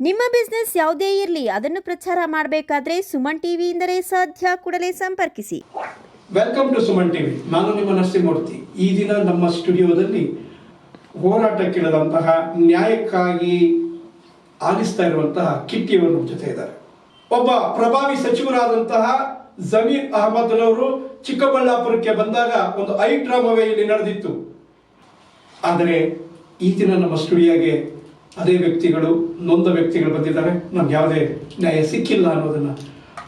ನಿಮ್ಮ ಬಿಸ್ನೆಸ್ ಯಾವುದೇ ಇರಲಿ ಅದನ್ನು ಪ್ರಚಾರ ಮಾಡಬೇಕಾದ್ರೆ ಸುಮನ್ ಟಿವಿಯಿಂದಲೇ ಸಾಧ್ಯ. ಕೂಡಲೇ ಸಂಪರ್ಕಿಸಿ. Welcome to Suman TV. ನಾನು ನಿಮ್ಮ ನರಸಿಂಹಮೂರ್ತಿ. ಈ ದಿನ ನಮ್ಮ ಸ್ಟುಡಿಯೋದಲ್ಲಿ ಹೋರಾಟಕ್ಕಿಳಿದಂತಹ ನ್ಯಾಯಕ್ಕಾಗಿ ಆಲಿಸ್ತಾ ಇರುವಂತಹ ಕಿಟ್ಟಿಯವರು ನಮ್ಮ ಜೊತೆ ಇದ್ದಾರೆ. ಒಬ್ಬ ಪ್ರಭಾವಿ ಸಚಿವರಾದಂತಹ ಜಮೀರ್ ಅಹಮದ್ನವರು ಚಿಕ್ಕಬಳ್ಳಾಪುರಕ್ಕೆ ಬಂದಾಗ ಒಂದು ಡ್ರಾಮಾವೇ ಇಲ್ಲಿ ನಡೆದಿತ್ತು. ಆದರೆ ಈ ದಿನ ನಮ್ಮ ಸ್ಟುಡಿಯೋಗೆ ಅದೇ ವ್ಯಕ್ತಿಗಳು, ನೊಂದ ವ್ಯಕ್ತಿಗಳು ಬಂದಿದ್ದಾರೆ. ನಮ್ಗೆ ಯಾವುದೇ ನ್ಯಾಯ ಸಿಕ್ಕಿಲ್ಲ ಅನ್ನೋದನ್ನ,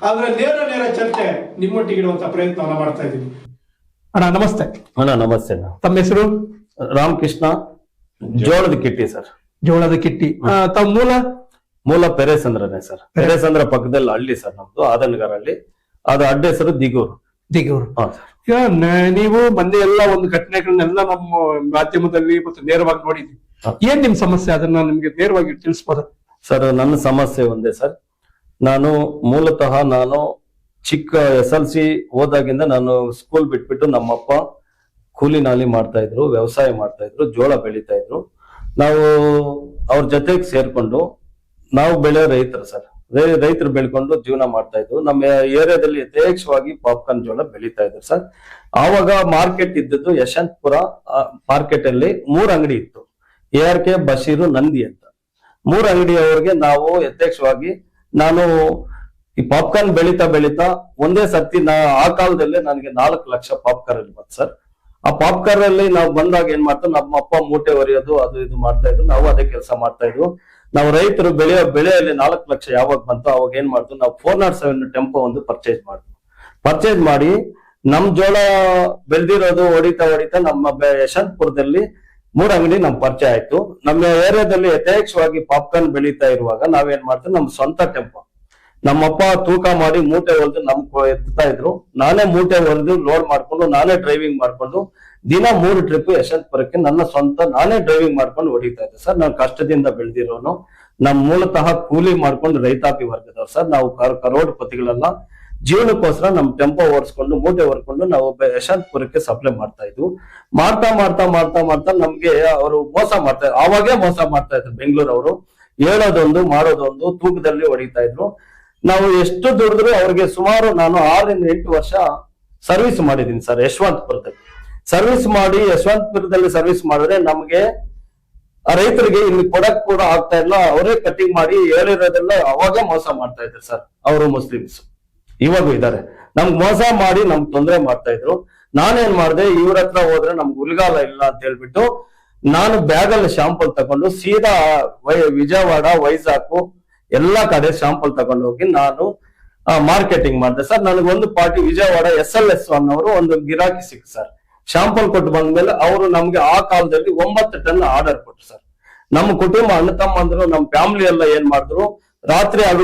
ಆದ್ರೆ ನೇರ ಚರ್ಚೆ ನಿಮ್ಮೊಟ್ಟಿಗೆ ಇಡುವಂತ ಪ್ರಯತ್ನವನ್ನ ಮಾಡ್ತಾ ಇದ್ದೀವಿ. ಅಣ್ಣ ನಮಸ್ತೆ. ಅಣ್ಣ ನಮಸ್ತೆ. ತಮ್ಮ ಹೆಸರು? ರಾಮಕೃಷ್ಣ, ಜೋಳದ ಕಿಟ್ಟಿ ಸರ್. ಜೋಳದ ಕಿಟ್ಟಿ. ತಮ್ಮ ಮೂಲ ಪೆರೇಸಂದ್ರನೇ ಸರ್. ಪೆರೇಸಂದ್ರ ಪಕ್ಕದಲ್ಲಿ ಹಳ್ಳಿ ಸರ್ ನಮ್ದು, ಆದನಗರ ಹಳ್ಳಿ. ಅದು ಅಡ್ಡ ಹೆಸರು ದಿಗೂರು. ಈಗ ನೀವು ಮೊನ್ನೆ ಎಲ್ಲ ಒಂದು ಘಟನೆಗಳನ್ನೆಲ್ಲ ನಮ್ಮ ಮಾಧ್ಯಮದಲ್ಲಿ ಮತ್ತು ನೇರವಾಗಿ ನೋಡಿದ್ವಿ. ಏನ್ ನಿಮ್ ಸಮಸ್ಯೆ, ಅದನ್ನ ನಿಮ್ಗೆ ನೇರವಾಗಿ ತಿಳಿಸ್ಬೋದ? ಸರ್, ನನ್ನ ಸಮಸ್ಯೆ ಒಂದೇ ಸರ್. ನಾನು ಮೂಲತಃ ಚಿಕ್ಕ SLC ಹೋದಾಗಿಂದ ನಾನು ಸ್ಕೂಲ್ ಬಿಟ್ಬಿಟ್ಟು ನಮ್ಮಪ್ಪ ಕೂಲಿ ನಾಲಿ ಮಾಡ್ತಾ ಇದ್ರು, ವ್ಯವಸಾಯ ಮಾಡ್ತಾ ಇದ್ರು, ಜೋಳ ಬೆಳೀತಾ ಇದ್ರು. ನಾವು ಅವ್ರ ಜೊತೆಗೆ ಸೇರ್ಕೊಂಡು ನಾವು ಬೆಳೆಯೋ ರೈತರು ಸರ್. ರೈತರು ಬೆಳ್ಕೊಂಡು ಜೀವನ ಮಾಡ್ತಾ ಇದ್ರು. ನಮ್ಮ ಏರಿಯಾದಲ್ಲಿ ಯಥೇಚ್ಛವಾಗಿ ಪಾಪ್ಕಾರ್ನ್ ಜೋಳ ಬೆಳೀತಾ ಇದ್ರು ಸರ್. ಆವಾಗ ಮಾರ್ಕೆಟ್ ಇದ್ದದ್ದು ಯಶವಂತಪುರ ಮಾರ್ಕೆಟ್ ಅಲ್ಲಿ 3 ಅಂಗಡಿ ಇತ್ತು. ARK, ಬಶೀರು, ನಂದಿ ಅಂತ 3 ಅಂಗಡಿಯವರಿಗೆ ನಾವು ಯಥೇಚ್ಛವಾಗಿ ನಾನು ಈ ಪಾಪ್ಕಾರ್ನ್ ಬೆಳೀತಾ ಒಂದೇ ಸರ್ತಿ ಆ ಕಾಲದಲ್ಲೇ ನನಗೆ 4 ಲಕ್ಷ ಪಾಪ್ಕಾರ್ನ್ ಬಂತು ಸರ್. ಆ ಪಾಪ್ಕಾರ್ನ್ ಅಲ್ಲಿ ನಾವು ಬಂದಾಗ ಏನ್ ಮಾಡ್ತೀವಿ, ನಮ್ಮ ಅಪ್ಪ ಮೂಟೆ ಒರೆಯೋದು ಅದು ಇದು ಮಾಡ್ತಾ ಇದ್ರು. ನಾವು ಅದೇ ಕೆಲಸ ಮಾಡ್ತಾ ಇದ್ವು. ನಾವು ರೈತರು ಬೆಳೆಯಲ್ಲಿ 4 ಲಕ್ಷ ಯಾವಾಗ ಬಂತು ಅವಾಗ ಏನ್ ಮಾಡ್ತು, ನಾವು 407 ಟೆಂಪೋ ಒಂದು ಪರ್ಚೇಸ್ ಮಾಡಿ ನಮ್ ಜೋಳ ಬೆಳೆದಿರೋದು ಹೊಡಿತಾ ನಮ್ಮ ಯಶವಂತಪುರದಲ್ಲಿ 3 ಅಂಗಡಿ ನಮ್ ಪರಿಚಯ ಆಯ್ತು. ನಮ್ಮ ಏರಿಯಾದಲ್ಲಿ ಯಥೇಚ್ಛವಾಗಿ ಪಾಪ್ಕಾರ್ನ್ ಬೆಳೀತಾ ಇರುವಾಗ ನಾವೇನ್ ಮಾಡ್ತೀವಿ, ನಮ್ ಸ್ವಂತ ಟೆಂಪೋ ನಮ್ಮಪ್ಪ ತೂಕ ಮಾಡಿ ಮೂಟೆ ಹೊಡೆದು ಎತ್ತಾ ಇದ್ರು. ನಾನೇ ಮೂಟೆ ಹೊಡೆದು ಲೋಡ್ ಮಾಡ್ಕೊಂಡು ನಾನೇ ಡ್ರೈವಿಂಗ್ ಮಾಡ್ಕೊಂಡು ದಿನ 3 ಟ್ರಿಪ್ ಯಶವಂತಪುರಕ್ಕೆ ನನ್ನ ಸ್ವಂತ ನಾನೇ ಡ್ರೈವಿಂಗ್ ಮಾಡ್ಕೊಂಡು ಹೊಡಿತಾ ಇದ್ದೆ ಸರ್. ನಾನು ಕಷ್ಟದಿಂದ ಬೆಳೆದಿರೋನು. ನಮ್ ಮೂಲತಃ ಕೂಲಿ ಮಾಡ್ಕೊಂಡು ರೈತಾಪಿ ವರ್ಗದವ್ರು ಸರ್. ನಾವು ಕರೋಡ್ಪತಿಗಳೆಲ್ಲ ಜೀವನಕ್ಕೋಸ್ಕರ ನಮ್ ಟೆಂಪೋ ಓಡಿಸ್ಕೊಂಡು ಮೂಟೆ ಹೊರ್ಕೊಂಡು ನಾವು ಯಶವಂತಪುರಕ್ಕೆ ಸಪ್ಲೈ ಮಾಡ್ತಾ ಇದ್ವು. ಮಾಡ್ತಾ ನಮ್ಗೆ ಅವರು ಮೋಸ ಮಾಡ್ತಾ ಇದ್ರು. ಆವಾಗೇ ಮೋಸ ಮಾಡ್ತಾ ಇದ್ರು ಬೆಂಗಳೂರವರು. ಹೇಳೋದೊಂದು ಮಾಡೋದೊಂದು, ತೂಕದಲ್ಲಿ ಹೊಡಿತಾ ಇದ್ರು. ನಾವು ಎಷ್ಟು ದುಡಿದ್ರು ಅವ್ರಿಗೆ ಸುಮಾರು ನಾನು 6 ರಿಂದ 8 ವರ್ಷ ಸರ್ವಿಸ್ ಮಾಡಿದೀನಿ ಸರ್ ಯಶವಂತಪುರದಲ್ಲಿ. ಯಶವಂತಪುರದಲ್ಲಿ ಸರ್ವಿಸ್ ಮಾಡಿದ್ರೆ ನಮ್ಗೆ ರೈತರಿಗೆ ಇಲ್ಲಿ ಕೊಡಕ್ ಕೂಡ ಆಗ್ತಾ ಇಲ್ಲ. ಅವರೇ ಕಟಿಂಗ್ ಮಾಡಿ ಹೇಳಿರೋದೆಲ್ಲ ಅವಾಗೇ ಮೋಸ ಮಾಡ್ತಾ ಇದ್ರು ಸರ್. ಅವರು ಮುಸ್ಲಿಮ್ಸ್ ಇವಾಗೂ ಇದ್ದಾರೆ. ನಮ್ಗೆ ಮೋಸ ಮಾಡಿ ನಮ್ಗೆ ತೊಂದರೆ ಮಾಡ್ತಾ ಇದ್ರು. ನಾನೇನ್ ಮಾಡಿದೆ, ಇವ್ರ ಹತ್ರ ಹೋದ್ರೆ ನಮ್ಗೆ ಉಲ್ಗಾಲ ಇಲ್ಲ ಅಂತ ಹೇಳ್ಬಿಟ್ಟು ನಾನು ಬ್ಯಾಗಲ್ಲಿ ಶಾಂಪಲ್ ತಗೊಂಡು ಸೀದಾ ವಿಜಯವಾಡ, ವೈಜಾಗ್ ಎಲ್ಲಾ ಕಡೆ ಶಾಂಪಲ್ ತಗೊಂಡು ಹೋಗಿ ನಾನು ಮಾರ್ಕೆಟಿಂಗ್ ಮಾಡಿದೆ ಸರ್. ನನಗೊಂದು ಪಾರ್ಟಿ ವಿಜಯವಾಡ SLS ಅನ್ನೋರು ಒಂದು ಗಿರಾಕಿ ಸಿಕ್ತು ಸರ್. ಶಾಂಪಲ್ ಕೊಟ್ಟು ಬಂದ್ಮೇಲೆ ಅವರು ನಮ್ಗೆ ಆ ಕಾಲದಲ್ಲಿ 9 ಟನ್ ಆರ್ಡರ್ ಕೊಟ್ರು ಸರ್. ನಮ್ಮ ಕುಟುಂಬ ಅಣ್ಣ ತಮ್ಮಂದ್ರು ನಮ್ಮ ಫ್ಯಾಮಿಲಿ ಎಲ್ಲ ಏನ್ ಮಾಡಿದ್ರು, ರಾತ್ರಿ ಅದು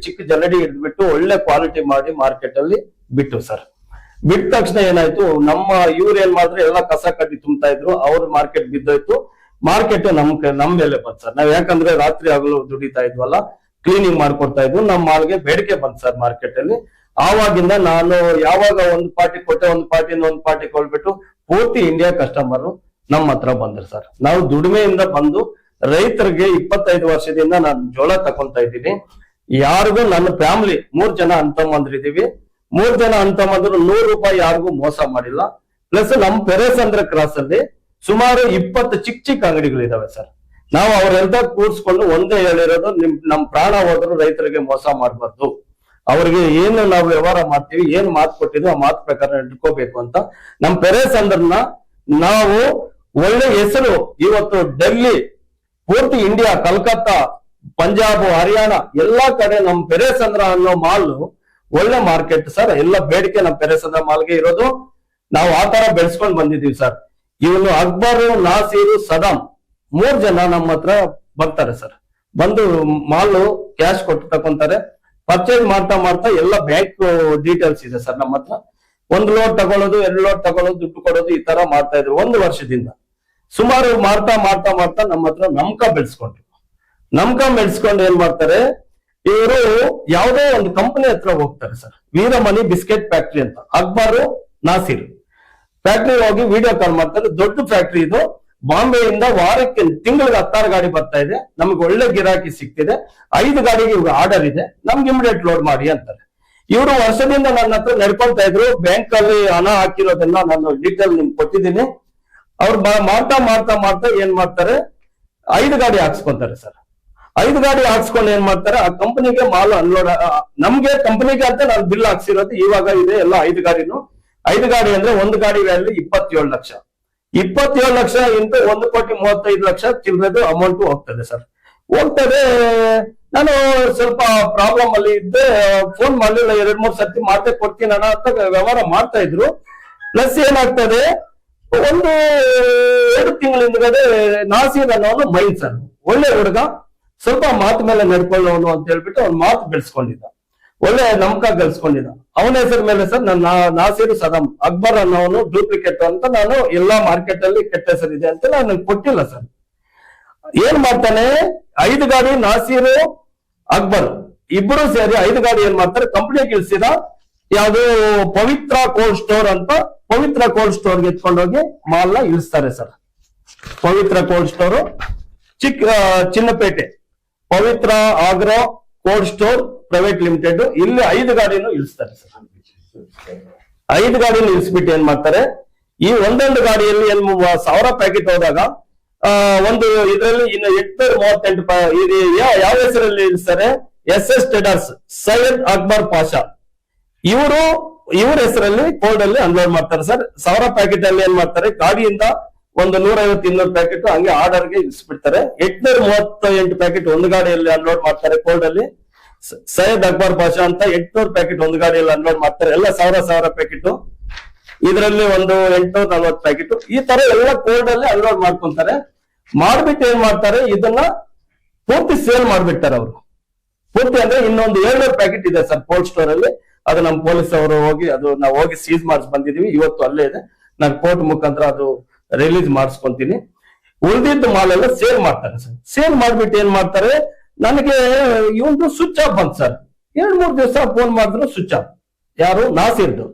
ಚಿಕ್ಕ ಜಲಡಿ ಹಿಡಿದ್ಬಿಟ್ಟು ಒಳ್ಳೆ ಕ್ವಾಲಿಟಿ ಮಾಡಿ ಮಾರ್ಕೆಟ್ ಅಲ್ಲಿ ಬಿಟ್ಟು ಸರ್. ಬಿಟ್ಟ ತಕ್ಷಣ ಏನಾಯ್ತು, ನಮ್ಮ ಇವ್ರು ಏನ್ ಮಾಡಿದ್ರು ಎಲ್ಲ ಕಸ ಕಡ್ಡಿ ತುಂಬ್ತಾ ಇದ್ರು. ಅವ್ರ ಮಾರ್ಕೆಟ್ ಬಿದ್ದೋಯ್ತು. ಮಾರ್ಕೆಟ್ ನಮ್ ಮೇಲೆ ಬಂತು ಸರ್. ನಾವ್ ಯಾಕಂದ್ರೆ ರಾತ್ರಿ ಹಗಲು ದುಡಿತಾ ಇದ್ವಲ್ಲ, ಕ್ಲೀನಿಂಗ್ ಮಾಡ್ಕೊಡ್ತಾ ಇದ್ವು. ನಮ್ಮ ಮಾಲ್ಗೆ ಬೇಡಿಕೆ ಬಂತು ಸರ್ ಮಾರ್ಕೆಟ್ ಅಲ್ಲಿ. ಆವಾಗಿಂದ ನಾನು ಯಾವಾಗ ಒಂದು ಪಾರ್ಟಿ ಕೊಟ್ಟೆ, ಒಂದು ಪಾರ್ಟಿಯಿಂದ ಒಂದು ಪಾರ್ಟಿ ಕೊಳ್ಬಿಟ್ಟು ಪೂರ್ತಿ ಇಂಡಿಯಾ ಕಸ್ಟಮರ್ ನಮ್ಮ ಹತ್ರ ಬಂದ್ರು ಸರ್. ನಾವು ದುಡಿಮೆಯಿಂದ ಬಂದು ರೈತರಿಗೆ 25 ವರ್ಷದಿಂದ ನಾನು ಜೋಳ ತಕೊಂತಾ ಇದ್ದೀನಿ. ಯಾರಿಗೂ ನನ್ನ ಫ್ಯಾಮಿಲಿ 3 ಜನ ಅಂತಮ್ಮಂದ್ರಿದೀವಿ. 3 ಜನ ಅಂತಮ್ಮಂದ್ರು 100 ರೂಪಾಯಿ ಯಾರಿಗೂ ಮೋಸ ಮಾಡಿಲ್ಲ. ಪ್ಲಸ್ ನಮ್ ಪೆರೇಸಂದ್ರ ಕ್ರಾಸ್ ಅಲ್ಲಿ ಸುಮಾರು 20 ಚಿಕ್ಕ ಅಂಗಡಿಗಳಿದಾವೆ ಸರ್. ನಾವು ಅವರೆಲ್ಲ ಕೂರ್ಸ್ಕೊಂಡು ಒಂದೇ ಹೇಳಿರೋದು, ನಮ್ ಪ್ರಾಣ ಹೋದ್ರು ರೈತರಿಗೆ ಮೋಸ ಮಾಡ್ಬಾರ್ದು. ಅವ್ರಿಗೆ ಏನು ನಾವು ವ್ಯವಹಾರ ಮಾಡ್ತೀವಿ, ಏನ್ ಮಾತು ಕೊಟ್ಟಿದ್ವಿ ಆ ಮಾತು ಪ್ರಕಾರ ನಡ್ಕೋಬೇಕು ಅಂತ ನಮ್ ಪೆರೇಸಂದ್ರನ್ನ ನಾವು ಒಳ್ಳೆ ಹೆಸರು ಇವತ್ತು ಡೆಲ್ಲಿ, ಪೂರ್ತಿ ಇಂಡಿಯಾ, ಕಲ್ಕತ್ತಾ, ಪಂಜಾಬ್, ಹರಿಯಾಣ ಎಲ್ಲಾ ಕಡೆ ನಮ್ ಪೆರೇಸಂದ್ರ ಅನ್ನೋ ಮಾಲ್ ಒಳ್ಳೆ ಮಾರ್ಕೆಟ್ ಸರ್. ಎಲ್ಲ ಬೇಡಿಕೆ ನಮ್ ಪೆರೇಸಂದ್ರ ಮಾಲ್ಗೆ ಇರೋದು. ನಾವು ಆ ತರ ಬೆಳೆಸ್ಕೊಂಡ್ ಬಂದಿದೀವಿ ಸರ್. ಇವನು ಅಕ್ಬರ್, ನಾಸೀರು, ಸದಾಂ 3 ಜನ ನಮ್ಮ ಹತ್ರ ಬರ್ತಾರೆ ಸರ್. ಬಂದು ಮಾಲ್ ಕ್ಯಾಶ್ ಕೊಟ್ಟು ತಕೊಂತಾರೆ. ಪರ್ಚೇಸ್ ಮಾಡ್ತಾ ಎಲ್ಲ ಬ್ಯಾಂಕ್ ಡೀಟೇಲ್ಸ್ ಇದೆ ಸರ್ ನಮ್ಮ ಹತ್ರ. 1 ಲೋಡ್ ತಗೊಳ್ಳೋದು, 2 ಲೋಡ್ ತಗೊಳ್ಳೋದು, ದುಡ್ಡು ಕೊಡೋದು, ಈ ತರ ಮಾಡ್ತಾ ಇದ್ರು 1 ವರ್ಷದಿಂದ. ಸುಮಾರು ಮಾಡ್ತಾ ನಮ್ಮ ಹತ್ರ ನಮ್ಕ ಬೆಳೆಸ್ಕೊಂಡು ಏನ್ ಮಾಡ್ತಾರೆ, ಇವರು ಯಾವುದೋ ಒಂದು ಕಂಪನಿ ಹತ್ರ ಹೋಗ್ತಾರೆ ಸರ್. ವೀರಮಣಿ ಬಿಸ್ಕೆಟ್ ಫ್ಯಾಕ್ಟ್ರಿ ಅಂತ, ಅಕ್ಬರ್, ನಾಸೀರ್ ಫ್ಯಾಕ್ಟ್ರಿ ಹೋಗಿ ವಿಡಿಯೋ ಕಾಲ್ ಮಾಡ್ತಾರೆ. ದೊಡ್ಡ ಫ್ಯಾಕ್ಟ್ರಿ ಇದು. ಬಾಂಬೆಯಿಂದ ವಾರಕ್ಕೆ ತಿಂಗಳಿಗೆ 16 ಗಾಡಿ ಬರ್ತಾ ಇದೆ, ನಮ್ಗೆ ಒಳ್ಳೆ ಗಿರಾಕಿ ಸಿಗ್ತಿದೆ, 5 ಗಾಡಿಗೆ ಇವಾಗ ಆರ್ಡರ್ ಇದೆ, ನಮ್ಗೆ ಇಮಿಡಿಯೇಟ್ ಲೋಡ್ ಮಾಡಿ ಅಂತಾರೆ. ಇವರು ವರ್ಷದಿಂದ ನನ್ನ ಹತ್ರ ನಡ್ಕೊಳ್ತಾ ಇದ್ರು. ಬ್ಯಾಂಕ್ ಅಲ್ಲಿ ಹಣ ಹಾಕಿರೋದನ್ನ ನಾನು ಡೀಟೇಲ್ ನಿಮ್ಗೆ ಕೊಟ್ಟಿದ್ದೀನಿ. ಅವ್ರು ಮಾಡ್ತಾ ಮಾಡ್ತಾ ಮಾಡ್ತಾ ಏನ್ ಮಾಡ್ತಾರೆ, 5 ಗಾಡಿ ಹಾಕ್ಸ್ಕೊಂತಾರೆ ಸರ್. 5 ಗಾಡಿ ಹಾಕ್ಸ್ಕೊಂಡು ಏನ್ ಮಾಡ್ತಾರೆ, ಆ ಕಂಪನಿಗೆ ಮಾಲ್ ಅನ್ಲೋಡ್, ನಮ್ಗೆ ಕಂಪನಿಗೆ ಅಂತ ನಾನು ಬಿಲ್ ಹಾಕ್ಸಿರೋದು ಇವಾಗ ಇದೆ ಎಲ್ಲ 5 ಗಾಡಿನು. 5 ಗಾಡಿ ಅಂದ್ರೆ ಒಂದು ಗಾಡಿ ವ್ಯಾಲ್ಯೂ 27 ಲಕ್ಷ. 27 ಲಕ್ಷ ಇಂಟು 1,35,00,000 ಚಿಲ್ಲರೆದು ಅಮೌಂಟ್ ಹೋಗ್ತದೆ ಸರ್. ಹೋಗ್ತದೆ. ನಾನು ಸ್ವಲ್ಪ ಪ್ರಾಬ್ಲಮ್ ಅಲ್ಲಿ ಇದ್ದೆ, ಫೋನ್ ಮಾಡಲಿಲ್ಲ, 2-3 ಸರ್ತಿ ಮಾತೆ ಕೊಡ್ತೀನಿ ಅಣ್ಣ ಅಂತ ವ್ಯವಹಾರ ಮಾಡ್ತಾ ಇದ್ರು. ಪ್ಲಸ್ ಏನಾಗ್ತದೆ, 1-2 ತಿಂಗಳ ಹಿಂದ್ಗಡೆ ನಾಸೀರ್ ಅನ್ನೋನು ಮೈನ್ ಸರ್, ಒಳ್ಳೆ ಹುಡುಗ, ಸ್ವಲ್ಪ ಮಾತು ಮೇಲೆ ನಡ್ಕೊಳ್ಳೋನು ಅಂತ ಹೇಳ್ಬಿಟ್ಟು ಅವ್ನ ಮಾತು ಬೆಳೆಸ್ಕೊಂಡಿದ್ದ, ಒಳ್ಳೆ ನಮ್ಕ ಗಳಿಸ್ಕೊಂಡಿದ್ದ. ಅವನ ಹೆಸರು ಮೇಲೆ ಸರ್ ನನ್ನ ನಾಸೀರ್ ಸದಾಂ ಅಕ್ಬರ್ ಅನ್ನೋನು ಡೂಪ್ಲಿಕೇಟ್ ಅಂತ ನಾನು ಎಲ್ಲಾ ಮಾರ್ಕೆಟ್ ಅಲ್ಲಿ ಕೆಟ್ಟ ಹೆಸರಿದೆ ಅಂತ ನಾನು ಕೊಟ್ಟಿಲ್ಲ ಸರ್. ಏನ್ ಮಾಡ್ತಾನೆ, 5 ಗಾಡಿ ನಾಸೀರು ಅಕ್ಬರ್ ಇಬ್ಬರು ಸೇರಿ 5 ಗಾಡಿ ಏನ್ ಮಾಡ್ತಾರೆ, ಕಂಪನಿಗೆ ಇಳಿಸಿದ. ಯಾವುದು ಪವಿತ್ರ ಕೋಲ್ಡ್ ಸ್ಟೋರ್ ಅಂತ, ಪವಿತ್ರ ಕೋಲ್ಡ್ ಸ್ಟೋರ್ಗೆ ಎತ್ಕೊಂಡೋಗಿ ಮಾಲ್ನ ಇಳಿಸ್ತಾರೆ sir. Pavitra cold store Chinnapete Pavitra agro cold store private limited, ಇಲ್ಲಿ 5 ಗಾಡಿನೂ ಇಳಿಸ್ತಾರೆ ಸರ್. 5 ಗಾಡಿನ ಇಳಿಸ್ಬಿಟ್ಟು ಏನ್ ಮಾಡ್ತಾರೆ, ಈ ಒಂದೊಂದು ಗಾಡಿಯಲ್ಲಿ 1000 ಪ್ಯಾಕೆಟ್ ಹೋದಾಗ ಒಂದು ಇದರಲ್ಲಿ ಇನ್ನು 838 ಯಾವ ಹೆಸರಲ್ಲಿ ಇಳಿಸ್ತಾರೆ, SS ಟ್ರೇಡರ್ಸ್ ಸೈಯದ್ ಅಕ್ಬರ್ ಪಾಷಾ, ಇವ್ರ ಹೆಸರಲ್ಲಿ ಕೋಲ್ಡ್ ಅಲ್ಲಿ ಅನ್ಲೋಡ್ ಮಾಡ್ತಾರೆ ಸರ್. 1000 ಪ್ಯಾಕೆಟ್ ಅಲ್ಲಿ ಏನ್ ಮಾಡ್ತಾರೆ, ಗಾಡಿಯಿಂದ ಒಂದು 150-200 ಪ್ಯಾಕೆಟ್ ಹಂಗೆ ಆರ್ಡರ್ಗೆ ಇಳಿಸ್ಬಿಡ್ತಾರೆ. 838 ಪ್ಯಾಕೆಟ್ ಒಂದು ಗಾಡಿಯಲ್ಲಿ ಅನ್ಲೋಡ್ ಮಾಡ್ತಾರೆ ಕೋಲ್ಡ್ ಅಲ್ಲಿ. ಸೈಯದ್ ಅಕ್ಬರ್ ಪಾಷಾ ಅಂತ 800 ಪ್ಯಾಕೆಟ್ ಒಂದು ಗಾಡಿಯಲ್ಲಿ ಅನ್ಲೋಡ್ ಮಾಡ್ತಾರೆ, ಎಲ್ಲ 1000 ಪ್ಯಾಕೆಟ್. ಇದರಲ್ಲಿ ಒಂದು 840 ಪ್ಯಾಕೆಟ್, ಈ ತರ ಎಲ್ಲ ಕೋಲ್ಡ್ ಅಲ್ಲಿ ಅನ್ಲೋಡ್ ಮಾಡ್ಕೊಂತಾರೆ. ಮಾಡ್ಬಿಟ್ಟು ಏನ್ ಮಾಡ್ತಾರೆ, ಇದನ್ನ ಪೂರ್ತಿ ಸೇಲ್ ಮಾಡ್ಬಿಡ್ತಾರೆ ಅವರು. ಪೂರ್ತಿ ಅಂದ್ರೆ ಇನ್ನೊಂದು 700 ಪ್ಯಾಕೆಟ್ ಇದೆ ಸರ್ ಕೋಲ್ಡ್ ಸ್ಟೋರ್ ಅಲ್ಲಿ. ಅದು ನಮ್ಮ ಪೊಲೀಸ್ ಅವರು ಹೋಗಿ ಅದು ನಾವು ಹೋಗಿ ಸೀಸ್ ಮಾಡಿಸಿ ಬಂದಿದೀವಿ, ಇವತ್ತು ಅಲ್ಲೇ ಇದೆ. ನಾನು ಕೋರ್ಟ್ ಮುಖಾಂತರ ಅದು ರಿಲೀಸ್ ಮಾಡಿಸ್ಕೊಂತೀನಿ. ಉಳಿದಿದ್ದ ಮಾಲ್ ಎಲ್ಲ ಸೇಲ್ ಮಾಡ್ತಾರೆ ಸರ್. ಸೇಲ್ ಮಾಡ್ಬಿಟ್ಟು ಏನ್ ಮಾಡ್ತಾರೆ, ನನಗೆ ಇವಂದು ಸ್ವಿಚ್ ಆಫ್ ಬಂತು ಸರ್. 2-3 ದಿವಸ ಫೋನ್ ಮಾಡಿದ್ರು ಸ್ವಿಚ್ ಆಫ್. ಯಾರು, ನಾಸೀರ್ದು.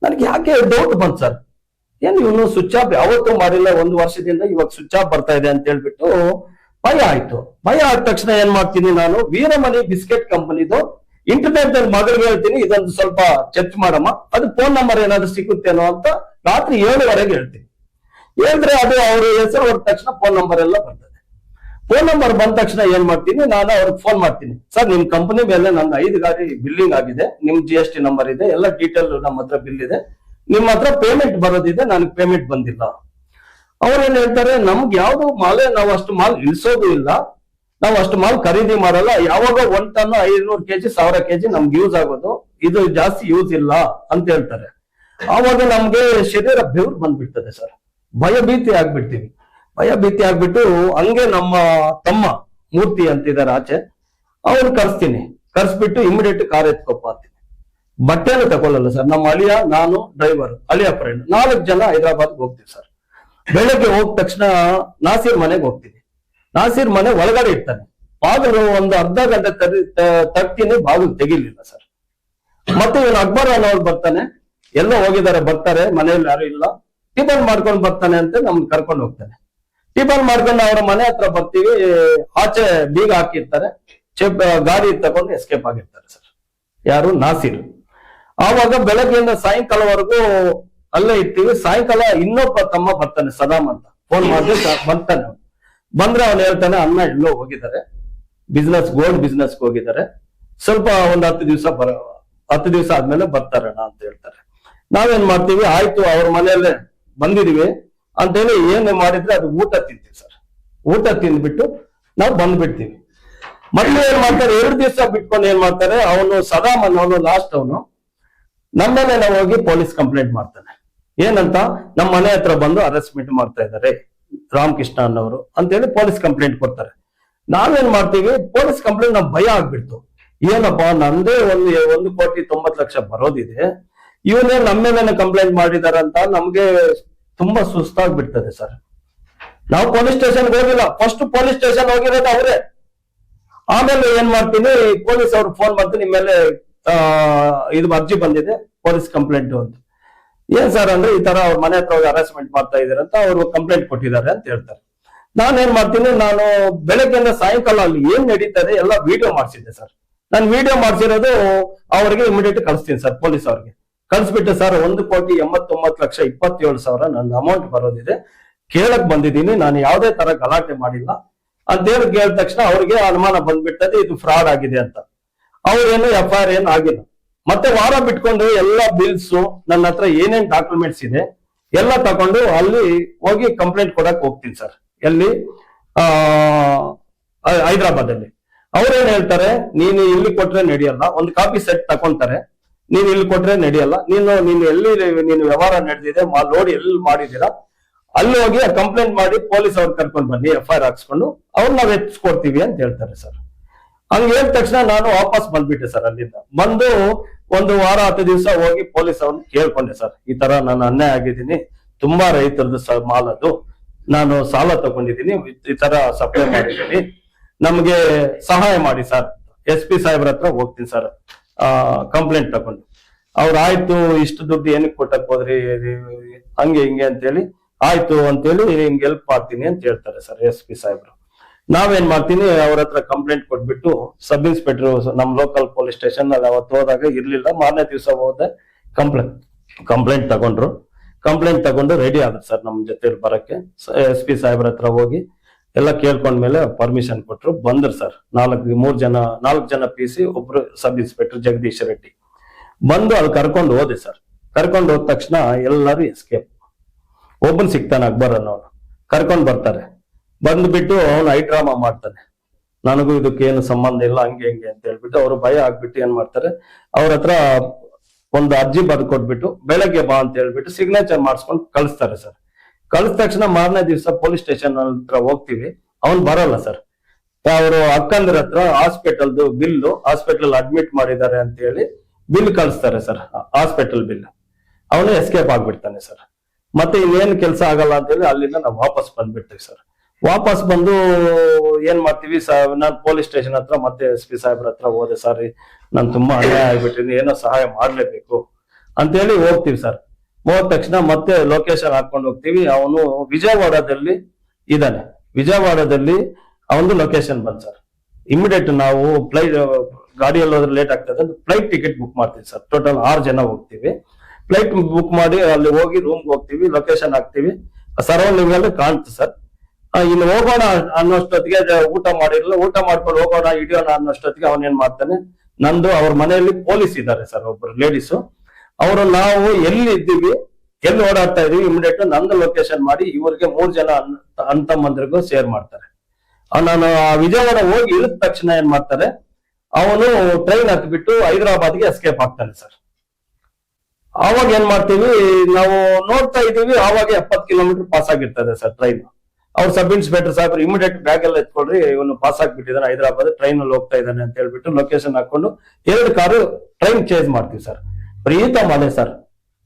ನನಗೆ ಯಾಕೆ ಡೌಟ್ ಬಂತು ಸರ್, ಏನ್ ಇವನು ಸ್ವಿಚ್ ಆಫ್ ಯಾವತ್ತೂ ಮಾಡಿಲ್ಲ, 1 ವರ್ಷದಿಂದ ಇವಾಗ ಸ್ವಿಚ್ ಆಫ್ ಬರ್ತಾ ಇದೆ ಅಂತ ಹೇಳ್ಬಿಟ್ಟು ಭಯ ಆಯ್ತು. ಭಯ ಆದ ತಕ್ಷಣ ಏನ್ ಮಾಡ್ತೀನಿ, ನಾನು ವೀರಮಣಿ ಬಿಸ್ಕೆಟ್ ಕಂಪನಿದು ಇಂಟರ್ನೆಟ್ ನಲ್ಲಿ ಮಗಳಿಗೆ ಹೇಳ್ತೀನಿ, ಇದೊಂದು ಸ್ವಲ್ಪ ಚೆಕ್ ಮಾಡಮ್ಮ, ಅದು ಫೋನ್ ನಂಬರ್ ಏನಾದ್ರು ಸಿಗುತ್ತೇನೋ ಅಂತ ರಾತ್ರಿ 7:00ವರೆಗೆ ಹೇಳ್ತೀನಿ. ಹೇಳಿದ್ರೆ ಅದು ಅವ್ರ ಹೆಸರು ಹೊರ ತಕ್ಷಣ ಫೋನ್ ನಂಬರ್ ಎಲ್ಲ ಬರ್ತದೆ. ಫೋನ್ ನಂಬರ್ ಬಂದ ತಕ್ಷಣ ಏನ್ ಮಾಡ್ತೀನಿ, ನಾನು ಅವ್ರಿಗೆ ಫೋನ್ ಮಾಡ್ತೀನಿ, ಸರ್ ನಿಮ್ ಕಂಪನಿ ಮೇಲೆ ನನ್ನ 5 ಗಾಡಿ ಬಿಲ್ಲಿಂಗ್ ಆಗಿದೆ, ನಿಮ್ GST ನಂಬರ್ ಇದೆ, ಎಲ್ಲ ಡೀಟೇಲ್ ನಮ್ಮ ಹತ್ರ ಬಿಲ್ ಇದೆ, ನಿಮ್ಮ ಹತ್ರ ಪೇಮೆಂಟ್ ಬರೋದಿದೆ, ನನಗೆ ಪೇಮೆಂಟ್ ಬಂದಿಲ್ಲ. ಅವ್ರೇನ್ ಹೇಳ್ತಾರೆ, ನಮ್ಗೆ ಯಾವ್ದು ಮಾಲೆ, ನಾವು ಅಷ್ಟು ಮಾಲ್ ಇಳಿಸೋದು ಇಲ್ಲ, ನಾವು ಅಷ್ಟು ಮಾಲ್ ಖರೀದಿ ಮಾಡಲ್ಲ, ಯಾವಾಗ 1 ಟನ್ 500 kg 1000 kg ನಮ್ಗೆ ಯೂಸ್ ಆಗೋದು, ಇದು ಜಾಸ್ತಿ ಯೂಸ್ ಇಲ್ಲ ಅಂತ ಹೇಳ್ತಾರೆ. ಆವಾಗ ನಮ್ಗೆ ಶರೀರ ಬೆವರು ಬಂದ್ಬಿಡ್ತದೆ ಸರ್, ಭಯಭೀತಿ ಆಗ್ಬಿಡ್ತೀವಿ. ಭಯಭೀತಿ ಆಗ್ಬಿಟ್ಟು ಹಂಗೆ ನಮ್ಮ ತಮ್ಮ ಮೂರ್ತಿ ಅಂತಿದ್ದಾರೆ ಆಚೆ, ಅವ್ರು ಕರ್ಸ್ಬಿಟ್ಟು ಇಮಿಡಿಯೇಟ್ ಕಾರ್ ಎತ್ಕೊಪ್ಪ ಅಂತೀನಿ. ಬಟ್ಟೆನೂ ತಗೊಳ್ಳಲ್ಲ ಸರ್. ನಮ್ಮ ಅಳಿಯ, ನಾನು, ಡ್ರೈವರ್, ಅಳಿಯ ಫ್ರೆಂಡ್ 4 ಜನ ಹೈದರಾಬಾದ್ಗೆ ಹೋಗ್ತೀವಿ ಸರ್. ಬೆಳಗ್ಗೆ ಹೋದ ತಕ್ಷಣ ನಾಸೀರ್ ಮನೆಗೆ ಹೋಗ್ತೀವಿ. ನಾಸೀರ್ ಮನೆ ಒಳಗಡೆ ಇರ್ತಾನೆ, ಬಾಗಿಲು ಒಂದು ಅರ್ಧ ಗಂಟೆ ತಗ್ತೀನಿ, ಬಾಗಿಲು ತೆಗಿಲಿಲ್ಲ ಸರ್. ಮತ್ತೆ ಇವನು ಅಕ್ಬರ್ ಅನ್ನೋರು ಬರ್ತಾನೆ, ಎಲ್ಲ ಹೋಗಿದ್ದಾರೆ, ಬರ್ತಾರೆ, ಮನೆಯಲ್ಲಿ ಯಾರು ಇಲ್ಲ, ಟಿಫನ್ ಮಾಡ್ಕೊಂಡು ಬರ್ತಾನೆ ಅಂತ ನಮ್ಗೆ ಕರ್ಕೊಂಡು ಹೋಗ್ತಾನೆ. ಟಿಫನ್ ಮಾಡ್ಕೊಂಡು ಅವ್ರ ಮನೆ ಹತ್ರ ಬರ್ತೀವಿ, ಆಚೆ ಬೀಗ ಹಾಕಿರ್ತಾರೆ, ಗಾಡಿ ತಗೊಂಡು ಎಸ್ಕೇಪ್ ಆಗಿರ್ತಾರೆ ಸರ್. ಯಾರು, ನಾಸೀರ್. ಆವಾಗ ಬೆಳಗ್ಗೆಯಿಂದ ಸಾಯಂಕಾಲವರೆಗೂ ಅಲ್ಲೇ ಇರ್ತೀವಿ. ಸಾಯಂಕಾಲ ಇನ್ನೊಬ್ಬ ತಮ್ಮ ಬರ್ತಾನೆ, ಸದಾಂ ಅಂತ, ಫೋನ್ ಮಾಡಿದ್ರೆ ಬರ್ತಾನೆ. ಬಂದ್ರೆ ಅವ್ನು ಹೇಳ್ತಾನೆ, ಅನ್ನ ಎಲ್ಲೋ ಹೋಗಿದ್ದಾರೆ, ಗೋಲ್ಡ್ ಬಿಸ್ನೆಸ್ಗೆ ಹೋಗಿದ್ದಾರೆ, ಸ್ವಲ್ಪ ಒಂದು 10 ದಿವಸ ಆದ್ಮೇಲೆ ಬರ್ತಾರಣ್ಣ ಅಂತ ಹೇಳ್ತಾರೆ. ನಾವೇನ್ ಮಾಡ್ತೀವಿ, ಆಯ್ತು ಅವ್ರ ಮನೆಯಲ್ಲೇ ಬಂದಿದೀವಿ ಅಂತೇಳಿ ಏನ್ ಮಾಡಿದ್ರೆ ಅದು ಊಟ ತಿಂತೀವಿ ಸರ್. ಊಟ ತಿಂದ್ಬಿಟ್ಟು ನಾವು ಬಂದ್ಬಿಡ್ತೀವಿ. ಮತ್ತೆ ಏನ್ ಮಾಡ್ತಾರೆ, 2 ದಿವಸ ಬಿಟ್ಕೊಂಡು ಏನ್ ಮಾಡ್ತಾರೆ, ಅವನು ಸದಾಂ ಅನ್ನೋನು ಲಾಸ್ಟ್ ಅವನು ನಮ್ಮನೆ ನಾವು ಹೋಗಿ ಪೊಲೀಸ್ ಕಂಪ್ಲೇಂಟ್ ಮಾಡ್ತಾನೆ. ಏನಂತ, ನಮ್ಮ ಮನೆ ಹತ್ರ ಬಂದು ಹರಾಸ್ಮೆಂಟ್ ಮಾಡ್ತಾ ಇದ್ದಾರೆ ರಾಮಕೃಷ್ಣ ಅನ್ನೋರು ಅಂತೇಳಿ ಪೊಲೀಸ್ ಕಂಪ್ಲೇಂಟ್ ಕೊಡ್ತಾರೆ. ನಾವೇನ್ ಮಾಡ್ತೀವಿ, ಪೊಲೀಸ್ ಕಂಪ್ಲೇಂಟ್ ನಮ್ಗೆ ಭಯ ಆಗ್ಬಿಡ್ತು. ಏನಪ್ಪಾ, ನಂದೇ 1,90,00,000 ಬರೋದಿದೆ, ಇವನೇ ನಮ್ಮ ಮೇಲೆ ಕಂಪ್ಲೇಂಟ್ ಮಾಡಿದಾರಂತ ನಮ್ಗೆ ತುಂಬಾ ಸುಸ್ತಾಗ್ಬಿಡ್ತದೆ ಸರ್. ನಾವು ಪೊಲೀಸ್ ಸ್ಟೇಷನ್ಗೆ ಹೋಗಿಲ್ಲ, ಫಸ್ಟ್ ಪೊಲೀಸ್ ಸ್ಟೇಷನ್ ಹೋಗಿರೋದು ಅವರೇ. ಆಮೇಲೆ ಏನ್ ಮಾಡ್ತೀನಿ, ಪೊಲೀಸ್ ಅವ್ರಿಗೆ ಫೋನ್ ಮಾಡ್ತೀನಿ, ನಿಮ್ಮ ಮೇಲೆ ಇದು ಅರ್ಜಿ ಬಂದಿದೆ, ಪೊಲೀಸ್ ಕಂಪ್ಲೇಂಟ್ ಅಂತ. ಏನ್ ಸರ್ ಅಂದ್ರೆ ಈ ತರ ಅವ್ರ ಮನೆ ಹತ್ರ ಹೋಗಿ ಹರಾಸ್ಮೆಂಟ್ ಮಾಡ್ತಾ ಇದಾರೆ ಅಂತ ಅವರು ಕಂಪ್ಲೇಂಟ್ ಕೊಟ್ಟಿದ್ದಾರೆ ಅಂತ ಹೇಳ್ತಾರೆ. ನಾನೇನ್ ಮಾಡ್ತೀನಿ, ನಾನು ಬೆಳಗ್ಗೆಯಿಂದ ಸಾಯಂಕಾಲ ಅಲ್ಲಿ ಏನ್ ನಡೀತದೆ ಎಲ್ಲ ವಿಡಿಯೋ ಮಾಡಿಸಿದ್ದೆ ಸರ್. ನಾನು ವಿಡಿಯೋ ಮಾಡಿಸಿರೋದು ಅವರಿಗೆ ಇಮಿಡಿಯೇಟ್ ಕಳಿಸ್ತೀನಿ ಸರ್, ಪೊಲೀಸ್ ಅವ್ರಿಗೆ ಕಳಿಸ್ಬಿಟ್ಟು, ಸರ್ 1,89,27,000 ನನ್ನ ಅಮೌಂಟ್ ಬರೋದಿದೆ, ಕೇಳಕ್ ಬಂದಿದ್ದೀನಿ, ನಾನು ಯಾವುದೇ ತರ ಗಲಾಟೆ ಮಾಡಿಲ್ಲ ಅಂತ ಹೇಳಿ ಕೇಳಿದ ತಕ್ಷಣ ಅವ್ರಿಗೆ ಅನುಮಾನ ಬಂದ್ಬಿಟ್ಟದೆ ಇದು ಫ್ರಾಡ್ ಆಗಿದೆ ಅಂತ. ಅವ್ರೇನು FIR ಏನು ಆಗಿಲ್ಲ. ಮತ್ತೆ ವಾರ ಬಿಟ್ಕೊಂಡು ಎಲ್ಲ ಬಿಲ್ಸ್ ನನ್ನ ಹತ್ರ ಏನೇನ್ ಡಾಕ್ಯುಮೆಂಟ್ಸ್ ಇದೆ ಎಲ್ಲ ತಗೊಂಡು ಅಲ್ಲಿ ಹೋಗಿ ಕಂಪ್ಲೇಂಟ್ ಕೊಡಕ್ ಹೋಗ್ತೀನಿ ಸರ್. ಎಲ್ಲಿ ಹೈದರಾಬಾದ್ ಅಲ್ಲಿ. ಅವ್ರೇನ್ ಹೇಳ್ತಾರೆ, ನೀನು ಇಲ್ಲಿ ಕೊಟ್ರೆ ನಡೆಯಲ್ಲ, ಒಂದು ಕಾಪಿ ಸೆಟ್ ತಕೊಂತಾರೆ, ನೀನು ಇಲ್ಲಿ ಕೊಟ್ರೆ ನಡೆಯಲ್ಲ, ನೀನು ಎಲ್ಲಿ ನೀನು ವ್ಯವಹಾರ ನಡೆದಿದೆ ನೋಡಿ ಎಲ್ಲಿ ಮಾಡಿದೀರಾ ಅಲ್ಲಿ ಹೋಗಿ ಕಂಪ್ಲೇಂಟ್ ಮಾಡಿ ಪೊಲೀಸ್ ಅವ್ರು ಕರ್ಕೊಂಡು ಬನ್ನಿ, FIR ಹಾಕ್ಸ್ಕೊಂಡು ಅವ್ರು ನಾವ್ ಎತ್ಸ್ಕೊಡ್ತೀವಿ ಅಂತ ಹೇಳ್ತಾರೆ ಸರ್. ಹಂಗ ಹೇಳಿದ ತಕ್ಷಣ ನಾನು ವಾಪಸ್ ಬಂದ್ಬಿಟ್ಟೆ ಸರ್. ಅಲ್ಲಿಂದ ಬಂದು ಒಂದು ವಾರ 10 ದಿವಸ ಹೋಗಿ ಪೊಲೀಸ್ ಅವ್ರನ್ನ ಕೇಳ್ಕೊಂಡೆ ಸರ್, ಈ ತರ ನಾನು ಅನ್ಯಾಯ ಆಗಿದ್ದೀನಿ, ತುಂಬಾ ರೈತರದ್ದು ಮಾಲ್ ಅದು, ನಾನು ಸಾಲ ತಗೊಂಡಿದ್ದೀನಿ, ಈ ತರ ಸಪ್ಲೈ ಮಾಡಿದ್ದೀನಿ, ನಮ್ಗೆ ಸಹಾಯ ಮಾಡಿ ಸರ್. SP ಸಾಹೇಬ್ರ ಹತ್ರ ಹೋಗ್ತೀನಿ ಸರ್ ಕಂಪ್ಲೇಂಟ್ ತಗೊಂಡು. ಅವ್ರು ಆಯ್ತು, ಇಷ್ಟು ದುಡ್ಡು ಏನಕ್ಕೆ ಕೊಟ್ಟಕ್ ಹೋದ್ರಿ, ಹಂಗೆ ಹಿಂಗೆ ಅಂತೇಳಿ, ಆಯ್ತು ಅಂತೇಳಿ ನಿಮ್ಗೆ ಹೆಲ್ಪ್ ಮಾಡ್ತೀನಿ ಅಂತ ಹೇಳ್ತಾರೆ ಸರ್ SP ಸಾಹೇಬ್ರು. ನಾವೇನ್ ಮಾಡ್ತೀನಿ, ಅವ್ರ ಹತ್ರ ಕಂಪ್ಲೇಂಟ್ ಕೊಟ್ಬಿಟ್ಟು ಸಬ್ ಇನ್ಸ್ಪೆಕ್ಟರ್ ನಮ್ ಲೋಕಲ್ ಪೊಲೀಸ್ ಸ್ಟೇಷನ್ ಅಲ್ಲಿ ಅವತ್ತು ಹೋದಾಗ ಇರ್ಲಿಲ್ಲ, ಮಾರನೇ ದಿವಸ ಹೋದೆ ಕಂಪ್ಲೇಂಟ್ ತಗೊಂಡ್ರು. ಕಂಪ್ಲೇಂಟ್ ತಗೊಂಡು ರೆಡಿ ಆದ್ರು ಸರ್ ನಮ್ ಜೊತೆ ಬರಕ್ಕೆ. SP ಸಾಹೇಬ್ರ ಹತ್ರ ಹೋಗಿ ಎಲ್ಲ ಕೇಳ್ಕೊಂಡ್ಮೇಲೆ ಪರ್ಮಿಷನ್ ಕೊಟ್ರು, ಬಂದ್ರು ಸರ್. 4 ಜನ PC, ಒಬ್ರು ಸಬ್ ಇನ್ಸ್ಪೆಕ್ಟರ್ ಜಗದೀಶ್ ರೆಡ್ಡಿ ಬಂದು ಅಲ್ಲಿ ಕರ್ಕೊಂಡು ಹೋದೆ ಸರ್. ಕರ್ಕೊಂಡು ಹೋದ ತಕ್ಷಣ ಎಲ್ಲರೂ ಎಸ್ಕೇಪ್. ಒಬ್ಬನ್ ಸಿಗ್ತಾನೆ, ಅಕ್ಬರ್ ಅನ್ನೋನು, ಕರ್ಕೊಂಡ್ ಬರ್ತಾರೆ. ಬಂದ್ಬಿಟ್ಟು ಅವನು ಡ್ರಾಮಾ ಮಾಡ್ತಾನೆ, ನನಗೂ ಇದಕ್ಕೇನು ಸಂಬಂಧ ಇಲ್ಲ ಹಂಗೆ ಹಿಂಗೆ ಅಂತ ಹೇಳ್ಬಿಟ್ಟು ಅವರು ಭಯ ಆಗ್ಬಿಟ್ಟು ಏನ್ ಮಾಡ್ತಾರೆ, ಅವ್ರ ಹತ್ರ ಒಂದು ಅರ್ಜಿ ಬರ್ದು ಕೊಟ್ಬಿಟ್ಟು ಬೆಳಗ್ಗೆ ಬಾ ಅಂತ ಹೇಳ್ಬಿಟ್ಟು ಸಿಗ್ನೇಚರ್ ಮಾಡಿಸ್ಕೊಂಡು ಕಳಿಸ್ತಾರೆ ಸರ್. ಕಳಿದ ತಕ್ಷಣ ಮಾರನೇ ದಿವಸ ಪೊಲೀಸ್ ಸ್ಟೇಷನ್ ಹತ್ರ ಹೋಗ್ತೀವಿ, ಅವ್ನ್ ಬರಲ್ಲ ಸರ್. ಅವರು ಅಕ್ಕಂದ್ರ ಹತ್ರ ಹಾಸ್ಪಿಟಲ್ದು ಬಿಲ್ಲು, ಹಾಸ್ಪಿಟಲ್ ಅಡ್ಮಿಟ್ ಮಾಡಿದ್ದಾರೆ ಅಂತ ಹೇಳಿ ಬಿಲ್ ಕಳಿಸ್ತಾರೆ ಸರ್, ಹಾಸ್ಪಿಟಲ್ ಬಿಲ್. ಅವನು ಎಸ್ಕೇಪ್ ಆಗ್ಬಿಡ್ತಾನೆ ಸರ್. ಮತ್ತೆ ಇನ್ನೇನ್ ಕೆಲಸ ಆಗಲ್ಲ ಅಂತ ಹೇಳಿ ಅಲ್ಲಿಂದ ನಾವು ವಾಪಸ್ ಬಂದ್ಬಿಡ್ತೀವಿ ಸರ್. ವಾಪಸ್ ಬಂದು ಏನ್ ಮಾಡ್ತೀವಿ, ನಾನ್ ಪೊಲೀಸ್ ಸ್ಟೇಷನ್ ಹತ್ರ ಮತ್ತೆ SP ಸಾಹೇಬ್ರ ಹತ್ರ ಹೋದೆ, ಸರ್ ನಾನು ತುಂಬಾ ಅನ್ಯಾಯ ಆಗ್ಬಿಟ್ಟಿನಿ, ಏನೋ ಸಹಾಯ ಮಾಡ್ಲೇಬೇಕು ಅಂತ ಹೇಳಿ ಹೋಗ್ತೀವಿ ಸರ್. ಹೋದ ತಕ್ಷಣ ಮತ್ತೆ ಲೊಕೇಶನ್ ಹಾಕೊಂಡು ಹೋಗ್ತೀವಿ. ಅವನು ವಿಜಯವಾಡದಲ್ಲಿ ಇದ್ದಾನೆ. ವಿಜಯವಾಡದಲ್ಲಿ ಅವನು ಲೊಕೇಶನ್ ಬಂದ್ ಸರ್. ಇಮಿಡಿಯೇಟ್ ನಾವು ಗಾಡಿಯಲ್ಲಿ ಹೋದ್ರೆ ಲೇಟ್ ಆಗ್ತದೆ, ಫ್ಲೈಟ್ ಟಿಕೆಟ್ ಬುಕ್ ಮಾಡ್ತೀವಿ ಸರ್. ಟೋಟಲ್ 6 ಜನ ಹೋಗ್ತೀವಿ. ಫ್ಲೈಟ್ ಬುಕ್ ಮಾಡಿ ಅಲ್ಲಿ ಹೋಗಿ ರೂಮ್ಗೆ ಹೋಗ್ತೀವಿ, ಲೊಕೇಶನ್ ಹಾಕ್ತಿವಿ, ಸರೌಂಡಿಂಗ್ ಅಲ್ಲಿ ಕಾಣ್ತು ಸರ್. ಇನ್ನು ಹೋಗೋಣ ಅನ್ನೋಷ್ಟೊತ್ತಿಗೆ ಊಟ ಮಾಡಿರಲ್ಲ, ಊಟ ಮಾಡ್ಕೊಂಡು ಹೋಗೋಣ ಹಿಡಿಯೋಣ ಅನ್ನೋಷ್ಟೊತ್ತಿಗೆ ಅವನ್ ಏನ್ ಮಾಡ್ತಾನೆ, ನಂದು ಅವ್ರ ಮನೆಯಲ್ಲಿ ಪೊಲೀಸ್ ಇದ್ದಾರೆ ಸರ್, ಒಬ್ರು ಲೇಡೀಸು. ಅವರು ನಾವು ಎಲ್ಲಿ ಇದ್ದೀವಿ, ಎಲ್ಲಿ ಓಡಾಡ್ತಾ ಇದೀವಿ, ಇಮಿಡಿಯೇಟ್ ನಂದು ಲೊಕೇಶನ್ ಮಾಡಿ ಇವ್ರಿಗೆ 3 ಜನ ಅಂತಮ್ಮಂದ್ರಿಗೂ ಶೇರ್ ಮಾಡ್ತಾರೆ. ನಾನು ವಿಜಯವಾಡ ಹೋಗಿ ಇಳಿದ ತಕ್ಷಣ ಏನ್ ಮಾಡ್ತಾರೆ, ಅವನು ಟ್ರೈನ್ ಹತ್ಬಿಟ್ಟು ಹೈದರಾಬಾದ್ಗೆ ಎಸ್ಕೇಪ್ ಆಗ್ತಾನೆ ಸರ್. ಆವಾಗ ಏನ್ ಮಾಡ್ತೀವಿ, ನಾವು ನೋಡ್ತಾ ಇದೀವಿ, ಆವಾಗ 70 ಕಿಲೋಮೀಟರ್ ಪಾಸ್ ಆಗಿರ್ತದೆ ಸರ್ ಟ್ರೈನ್. ಅವ್ರು ಸಬ್ ಇನ್ಸ್ಪೆಕ್ಟರ್ ಸಾಹೇಬ್ರು ಇಮಿಡಿಯೇಟ್ ಬ್ಯಾಗ್ ಎಲ್ಲ ಎತ್ಕೊಳ್ರಿ, ಇವನು ಪಾಸ್ ಆಗ್ಬಿಟ್ಟಿದ್ದಾನೆ ಹೈದರಾಬಾದ್, ಟ್ರೈನ್ ಅಲ್ಲಿ ಹೋಗ್ತಾ ಇದ್ದಾನೆ ಅಂತ ಹೇಳ್ಬಿಟ್ಟು ಲೊಕೇಶನ್ ಹಾಕೊಂಡು 2 ಕಾರು ಟ್ರೈನ್ ಚೇಂಜ್ ಮಾಡ್ತೀವಿ ಸರ್. ಪ್ರೀತ ಮಳೆ ಸರ್,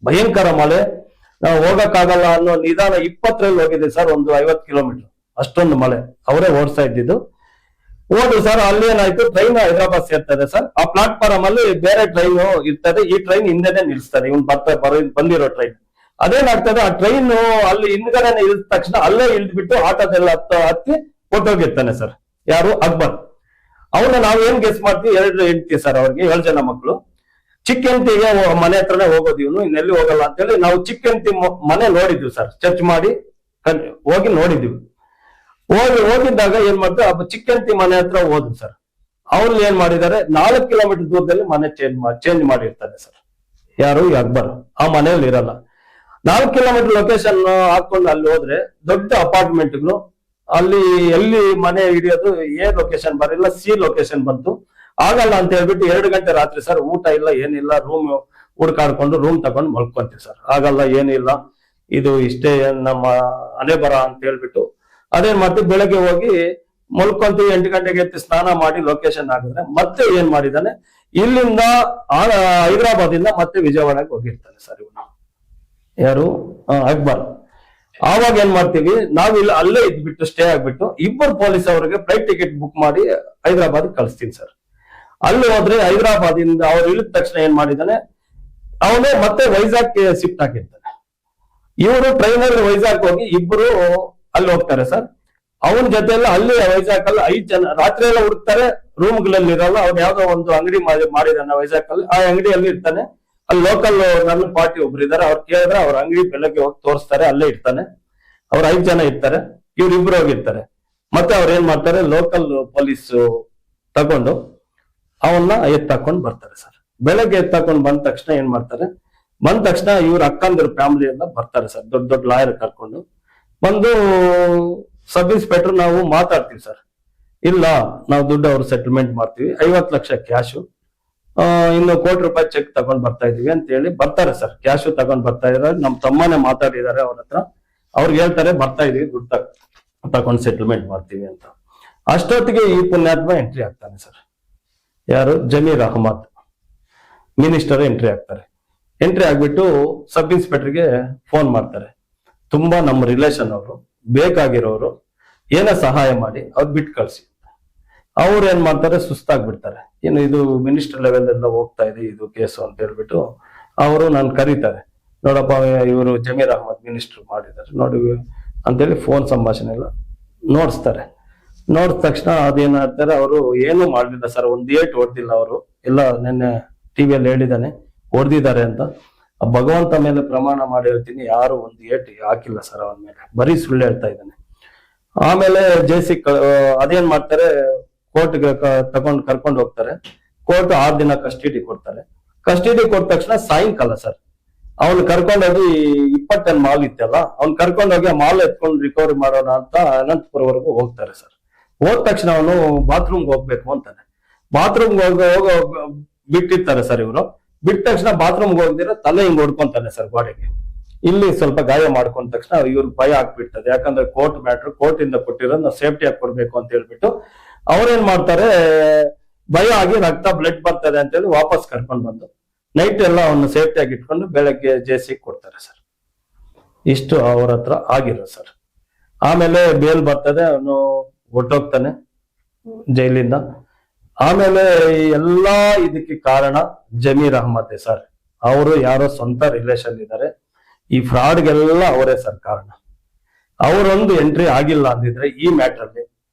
ಭಯಂಕರ ಮಳೆ, ನಾವು ಹೋಗಕ್ಕಾಗಲ್ಲ ಅನ್ನೋ ನಿಧಾನ 20ರಲ್ಲಿ ಹೋಗಿದೆ ಸರ್, ಒಂದು 50 ಕಿಲೋಮೀಟರ್, ಅಷ್ಟೊಂದು ಮಳೆ. ಅವರೇ ಓಡಿಸ್ತಾ ಇದ್ದಿದ್ದು. ಹೋದ್ರು ಸರ್, ಅಲ್ಲಿ ಏನಾಯ್ತು, ಟ್ರೈನ್ ಹೈದರಾಬಾದ್ ಸೇರ್ತದೆ ಸರ್. ಆ ಪ್ಲಾಟ್ಫಾರ್ಮ್ ಅಲ್ಲಿ ಬೇರೆ ಟ್ರೈನ್ ಇರ್ತದೆ, ಈ ಟ್ರೈನ್ ಹಿಂದೆನೆ ನಿಲ್ಸ್ತಾರೆ, ಇವ್ನು ಬಂದಿರೋ ಟ್ರೈನ್. ಅದೇನಾಗ್ತದೆ, ಆ ಟ್ರೈನ್ ಅಲ್ಲಿ ಹಿಂದ್ಗಡೆನೆ ಇಳಿದ ತಕ್ಷಣ ಅಲ್ಲೇ ಇಳಿದ್ಬಿಟ್ಟು ಆಟೋದೆಲ್ಲ ಹತ್ತಿ ಕೊಟ್ಟೋಗಿರ್ತಾನೆ ಸರ್. ಯಾರು, ಅಕ್ಬರ್. ಅವನ್ನ ನಾವ್ ಏನ್ ಗೆಸ್ ಮಾಡ್ತೀವಿ, 2 ಹೆಂಡತಿ ಸರ್, ಅವ್ರಿಗೆ 7 ಜನ ಮಕ್ಕಳು. ಚಿಕ್ಕ ಹೆಂಡತಿಗೆ ಮನೆ ಹತ್ರನೇ ಹೋಗೋದು, ಇವನು ಇನ್ನೆಲ್ಲಿ ಹೋಗಲ್ಲ ಅಂತೇಳಿ ನಾವು ಚಿಕ್ಕ ಹೆಂಡತಿ ಮನೆ ನೋಡಿದ್ವಿ ಸರ್, ಚರ್ಚ್ ಮಾಡಿ ಹೋಗಿ ನೋಡಿದ್ವಿ. ಹೋಗಿದ್ದಾಗ ಏನ್ ಮಾಡ್ತಾರೆ, ಚಿಕ್ಕ ಹೆಂಡತಿ ಮನೆ ಹತ್ರ ಹೋದ್ರು ಸರ್. ಅವ್ರು ಏನ್ ಮಾಡಿದ್ದಾರೆ, 4 ಕಿಲೋಮೀಟರ್ ದೂರದಲ್ಲಿ ಮನೆ ಚೇಂಜ್ ಮಾಡಿರ್ತಾರೆ ಸರ್. ಯಾರು, ಈ ಅಕ್ಬರ್ ಆ ಮನೆಯಲ್ಲಿ ಇರಲ್ಲ. 4 ಕಿಲೋಮೀಟರ್ ಲೊಕೇಶನ್ ಹಾಕೊಂಡು ಅಲ್ಲಿ ಹೋದ್ರೆ ದೊಡ್ಡ ಅಪಾರ್ಟ್ಮೆಂಟ್ಗಳು, ಅಲ್ಲಿ ಎಲ್ಲಿ ಮನೆ ಹಿಡಿಯೋದು, ಎ ಲೊಕೇಶನ್ ಬರಲಿಲ್ಲ, C ಲೊಕೇಶನ್ ಬಂತು. ಆಗಲ್ಲ ಅಂತ ಹೇಳ್ಬಿಟ್ಟು 2 ಗಂಟೆ ರಾತ್ರಿ ಸರ್, ಊಟ ಇಲ್ಲ ಏನಿಲ್ಲ, ರೂಮ್ ಹುಡ್ಕಾಡ್ಕೊಂಡು ರೂಮ್ ತಗೊಂಡು ಮಲ್ಕೊಂತೀವಿ ಸರ್. ಆಗಲ್ಲ ಏನಿಲ್ಲ, ಇದು ಇಷ್ಟೇ ನಮ್ಮ ಹಣೆ ಬರ ಅಂತ ಹೇಳ್ಬಿಟ್ಟು ಅದೇನ್ ಮಾಡ್ತೀವಿ, ಬೆಳಗ್ಗೆ ಹೋಗಿ ಮಲ್ಕೊಂತೀವಿ. 8 ಗಂಟೆಗೆ ಎತ್ತಿ ಸ್ನಾನ ಮಾಡಿ ಲೊಕೇಶನ್ ಹಾಕಿದ್ರೆ ಮತ್ತೆ ಏನ್ ಮಾಡಿದಾನೆ, ಇಲ್ಲಿಂದ ಹೈದರಾಬಾದ್ ಇಂದ ಮತ್ತೆ ವಿಜಯವಾಡಕ್ಕೆ ಹೋಗಿರ್ತಾನೆ ಸರ್ ಇವನು. ಯಾರು, ಅಕ್ಬರ್. ಆವಾಗ ಏನ್ ಮಾಡ್ತೀವಿ, ನಾವ್ ಇಲ್ಲ ಅಲ್ಲೇ ಇದ್ಬಿಟ್ಟು ಸ್ಟೇ ಆಗ್ಬಿಟ್ಟು 2 ಪೊಲೀಸ್ ಅವರಿಗೆ ಫ್ಲೈಟ್ ಟಿಕೆಟ್ ಬುಕ್ ಮಾಡಿ ಹೈದರಾಬಾದ್ ಕಳಿಸ್ತೀನಿ ಸರ್. ಅಲ್ಲಿ ಹೋದ್ರೆ ಹೈದರಾಬಾದ್ ಇಂದ ಅವ್ರು ಇಳಿದ ತಕ್ಷಣ ಏನ್ ಮಾಡಿದಾನೆ, ಅವನು ಮತ್ತೆ ವೈಜಾಗ್ಗೆ ಶಿಫ್ಟ್ ಆಗಿರ್ತಾನೆ. ಇವರು ಟ್ರೈನಲ್ಲಿ ವೈಜಾಗ್ ಹೋಗಿ ಇಬ್ರು ಅಲ್ಲಿ ಹೋಗ್ತಾರೆ ಸರ್. ಅವನ ಜೊತೆಲ್ಲ ಅಲ್ಲಿ ವೈಜಾಗ್ ಅಲ್ಲಿ 5 ಜನ ರಾತ್ರಿ ಎಲ್ಲ ಹುಡುಕ್ತಾರೆ, ರೂಮ್ಗಳಲ್ಲಿ ಇರಲ್ಲ. ಅವ್ನು ಯಾವ್ದೋ ಒಂದು ಅಂಗಡಿ ಮಾಡಿದಾನೆ ವೈಜಾಗ್ ಅಲ್ಲಿ, ಆ ಅಂಗಡಿಯಲ್ಲಿ ಇರ್ತಾನೆ. ಅಲ್ಲಿ ಲೋಕಲ್ ನನ್ನ ಪಾರ್ಟಿ ಒಬ್ರು ಇದಾರೆ, ಅವ್ರು ಕೇಳಿದ್ರೆ ಅವ್ರ ಅಂಗಡಿ ಬೆಳಗ್ಗೆ ಹೋಗಿ ತೋರಿಸ್ತಾರೆ, ಅಲ್ಲೇ ಇರ್ತಾನೆ. ಅವ್ರು 5 ಜನ ಇರ್ತಾರೆ, ಇವ್ರಿಬ್ರು ಹೋಗಿರ್ತಾರೆ. ಮತ್ತೆ ಅವ್ರು ಏನ್ ಮಾಡ್ತಾರೆ, ಲೋಕಲ್ ಪೊಲೀಸ್ ತಗೊಂಡು ಅವನ್ನ ಎತ್ತಾಕೊಂಡು ಬರ್ತಾರೆ ಸರ್. ಬೆಳಗ್ಗೆ ಎತ್ತಾಕೊಂಡು ಬಂದ ತಕ್ಷಣ ಏನ್ ಮಾಡ್ತಾರೆ, ಬಂದ ತಕ್ಷಣ ಇವ್ರ ಅಕ್ಕಂದ್ರ ಫ್ಯಾಮಿಲಿ ಎಲ್ಲ ಬರ್ತಾರೆ ಸರ್, ದೊಡ್ಡ ದೊಡ್ಡ ಲಾಯರ್ ಕರ್ಕೊಂಡು ಬಂದು. ಸಬ್ ಇನ್ಸ್ಪೆಕ್ಟರ್ ನಾವು ಮಾತಾಡ್ತೀವಿ ಸರ್, ಇಲ್ಲ ನಾವು ದುಡ್ಡು ಅವ್ರು ಸೆಟಲ್ಮೆಂಟ್ ಮಾಡ್ತೀವಿ, 50 ಲಕ್ಷ ಕ್ಯಾಶು, ಇನ್ನು ₹1 ಕೋಟಿ ಚೆಕ್ ತಗೊಂಡ್ ಬರ್ತಾ ಇದೀವಿ ಅಂತ ಹೇಳಿ ಬರ್ತಾರೆ ಸರ್. ಕ್ಯಾಶು ತಗೊಂಡ್ ಬರ್ತಾ ಇದಾರೆ, ನಮ್ ತಮ್ಮನೇ ಮಾತಾಡಿದಾರೆ ಅವ್ರ ಹತ್ರ. ಅವ್ರಿಗೆ ಹೇಳ್ತಾರೆ ಬರ್ತಾ ಇದೀವಿ, ದುಡ್ಡು ತಗೊಂಡ್ ಸೆಟಲ್ಮೆಂಟ್ ಮಾಡ್ತೀವಿ ಅಂತ. ಅಷ್ಟೊತ್ತಿಗೆ ಈ ಪುಣ್ಯಾತ್ಮ ಎಂಟ್ರಿ ಆಗ್ತಾನೆ ಸರ್. ಯಾರು? ಜಮೀರ್ ಅಹಮದ್ ಮಿನಿಸ್ಟರ್ ಎಂಟ್ರಿ ಆಗ್ತಾರೆ. ಎಂಟ್ರಿ ಆಗ್ಬಿಟ್ಟು ಸಬ್ ಇನ್ಸ್ಪೆಕ್ಟರ್ಗೆ ಫೋನ್ ಮಾಡ್ತಾರೆ, ತುಂಬಾ ನಮ್ಮ ರಿಲೇಷನ್ ಅವರು, ಬೇಕಾಗಿರೋರು, ಏನೋ ಸಹಾಯ ಮಾಡಿ ಅವ್ರು ಬಿಟ್ಟು ಕಳ್ಸಿ. ಅವ್ರು ಏನ್ ಮಾಡ್ತಾರೆ, ಸುಸ್ತಾಗ್ಬಿಡ್ತಾರೆ. ಏನು ಇದು ಮಿನಿಸ್ಟರ್ ಲೆವೆಲ್ ಎಲ್ಲ ಹೋಗ್ತಾ ಇದೆ ಇದು ಕೇಸು ಅಂತ ಹೇಳ್ಬಿಟ್ಟು ಅವರು ನಾನು ಕರೀತಾರೆ. ನೋಡಪ್ಪ ಇವರು ಜಮೀರ್ ಅಹಮದ್ ಮಿನಿಸ್ಟರ್ ಮಾಡಿದ್ದಾರೆ ನೋಡಿ ಅಂತೇಳಿ ಫೋನ್ ಸಂಭಾಷಣೆ ಎಲ್ಲ ನೋಡಿಸ್ತಾರೆ. ನೋಡಿದ ತಕ್ಷಣ ಅದೇನಾಗ್ತಾರೆ, ಅವರು ಏನು ಮಾಡ್ಲಿಲ್ಲ ಸರ್, ಒಂದ್ ಏಟ್ ಹೊಡೆದಿಲ್ಲ ಅವರು. ಎಲ್ಲ ನಿನ್ನೆ ಟಿವಿಯಲ್ಲಿ ಹೇಳಿದಾನೆ ಹೊಡೆದಿದ್ದಾರೆ ಅಂತ. ಭಗವಂತ ಮೇಲೆ ಪ್ರಮಾಣ ಮಾಡಿ ಹೇಳ್ತೀನಿ, ಯಾರು ಒಂದು ಏಟ್ ಹಾಕಿಲ್ಲ ಸರ್ ಅವನ ಮೇಲೆ, ಬರೀ ಸುಳ್ಳು ಹೇಳ್ತಾ ಇದ್ದಾನೆ. ಆಮೇಲೆ ಜೇಸಿ ಅದೇನ್ ಮಾಡ್ತಾರೆ, ಕೋರ್ಟ್ಗೆ ಕರ್ಕೊಂಡು ಹೋಗ್ತಾರೆ. ಕೋರ್ಟ್ 6 ದಿನ ಕಸ್ಟಡಿ ಕೊಡ್ತಾರೆ. ಕಸ್ಟಡಿ ಕೊಟ್ಟ ತಕ್ಷಣ ಸಾಯಂಕಾಲ ಸರ್ ಅವ್ನು ಕರ್ಕೊಂಡೋಗಿ 20 ಟನ್ ಮಾಲ್ ಇತ್ತಲ್ಲ, ಅವ್ನು ಕರ್ಕೊಂಡೋಗಿ ಆ ಮಾಲ್ ಎತ್ಕೊಂಡು ರಿಕವರಿ ಮಾಡೋಣ ಅಂತ ಅನಂತಪುರವರೆಗೂ ಹೋಗ್ತಾರೆ ಸರ್. ಹೋದ ತಕ್ಷಣ ಅವನು ಬಾತ್ರೂಮ್ಗೆ ಹೋಗ್ಬೇಕು ಅಂತಾನೆ. ಬಾತ್ರೂಮ್ಗೆ ಹೋಗೋ ಬಿಟ್ಟಿರ್ತಾರೆ ಸರ್ ಇವರು. ಬಿಟ್ಟ ತಕ್ಷಣ ಬಾತ್ರೂಮ್ಗೆ ಹೋಗ್ದಿರ ತಲೆ ಹಿಂಗ್ ಹೊಡ್ಕೊಂತಾನೆ ಸರ್ ಗೋಡೆಗೆ. ಇಲ್ಲಿ ಸ್ವಲ್ಪ ಗಾಯ ಮಾಡ್ಕೊಂಡ ತಕ್ಷಣ ಇವ್ರಿಗೆ ಭಯ ಆಗ್ಬಿಡ್ತದೆ, ಯಾಕಂದ್ರೆ ಕೋರ್ಟ್ ಮ್ಯಾಟ್ರ್, ಕೋರ್ಟ್ ಇಂದ ಕೊಟ್ಟಿರೋದು ನಾವು ಸೇಫ್ಟಿ ಆಗಿ ಕೊಡ್ಬೇಕು ಅಂತ ಹೇಳ್ಬಿಟ್ಟು ಅವ್ರೇನ್ ಮಾಡ್ತಾರೆ, ಭಯ ಆಗಿ ರಕ್ತ ಬ್ಲಡ್ ಬರ್ತದೆ ಅಂತೇಳಿ ವಾಪಸ್ ಕರ್ಕೊಂಡು ಬಂದು ನೈಟ್ ಎಲ್ಲ ಅವನ್ನ ಸೇಫ್ಟಿ ಆಗಿ ಇಟ್ಕೊಂಡು ಬೆಳಗ್ಗೆ ಜೇಸಿ ಕೊಡ್ತಾರೆ ಸರ್. ಇಷ್ಟು ಅವ್ರ ಹತ್ರ ಆಗಿರೋ ಸರ್. ಆಮೇಲೆ ಬೇಲ್ ಬರ್ತದೆ, ಅವನು ಹೊಟ್ಟೋಗ್ತಾನೆ ಜೈಲಿಂದ. ಆಮೇಲೆ ಎಲ್ಲಾ ಇದಕ್ಕೆ ಕಾರಣ ಜಮೀರ್ ಅಹಮದ್ ಸರ್. ಅವರು ಯಾರೋ ಸ್ವಂತ ರಿಲೇಷನ್ ಇದ್ದಾರೆ. ಈ ಫ್ರಾಡ್ಗೆಲ್ಲ ಅವರೇ ಸರ್ ಕಾರಣ. ಅವರೊಂದು ಎಂಟ್ರಿ ಆಗಿಲ್ಲ ಅಂದಿದ್ರೆ ಈ ಮ್ಯಾಟರ್ ಅಲ್ಲಿ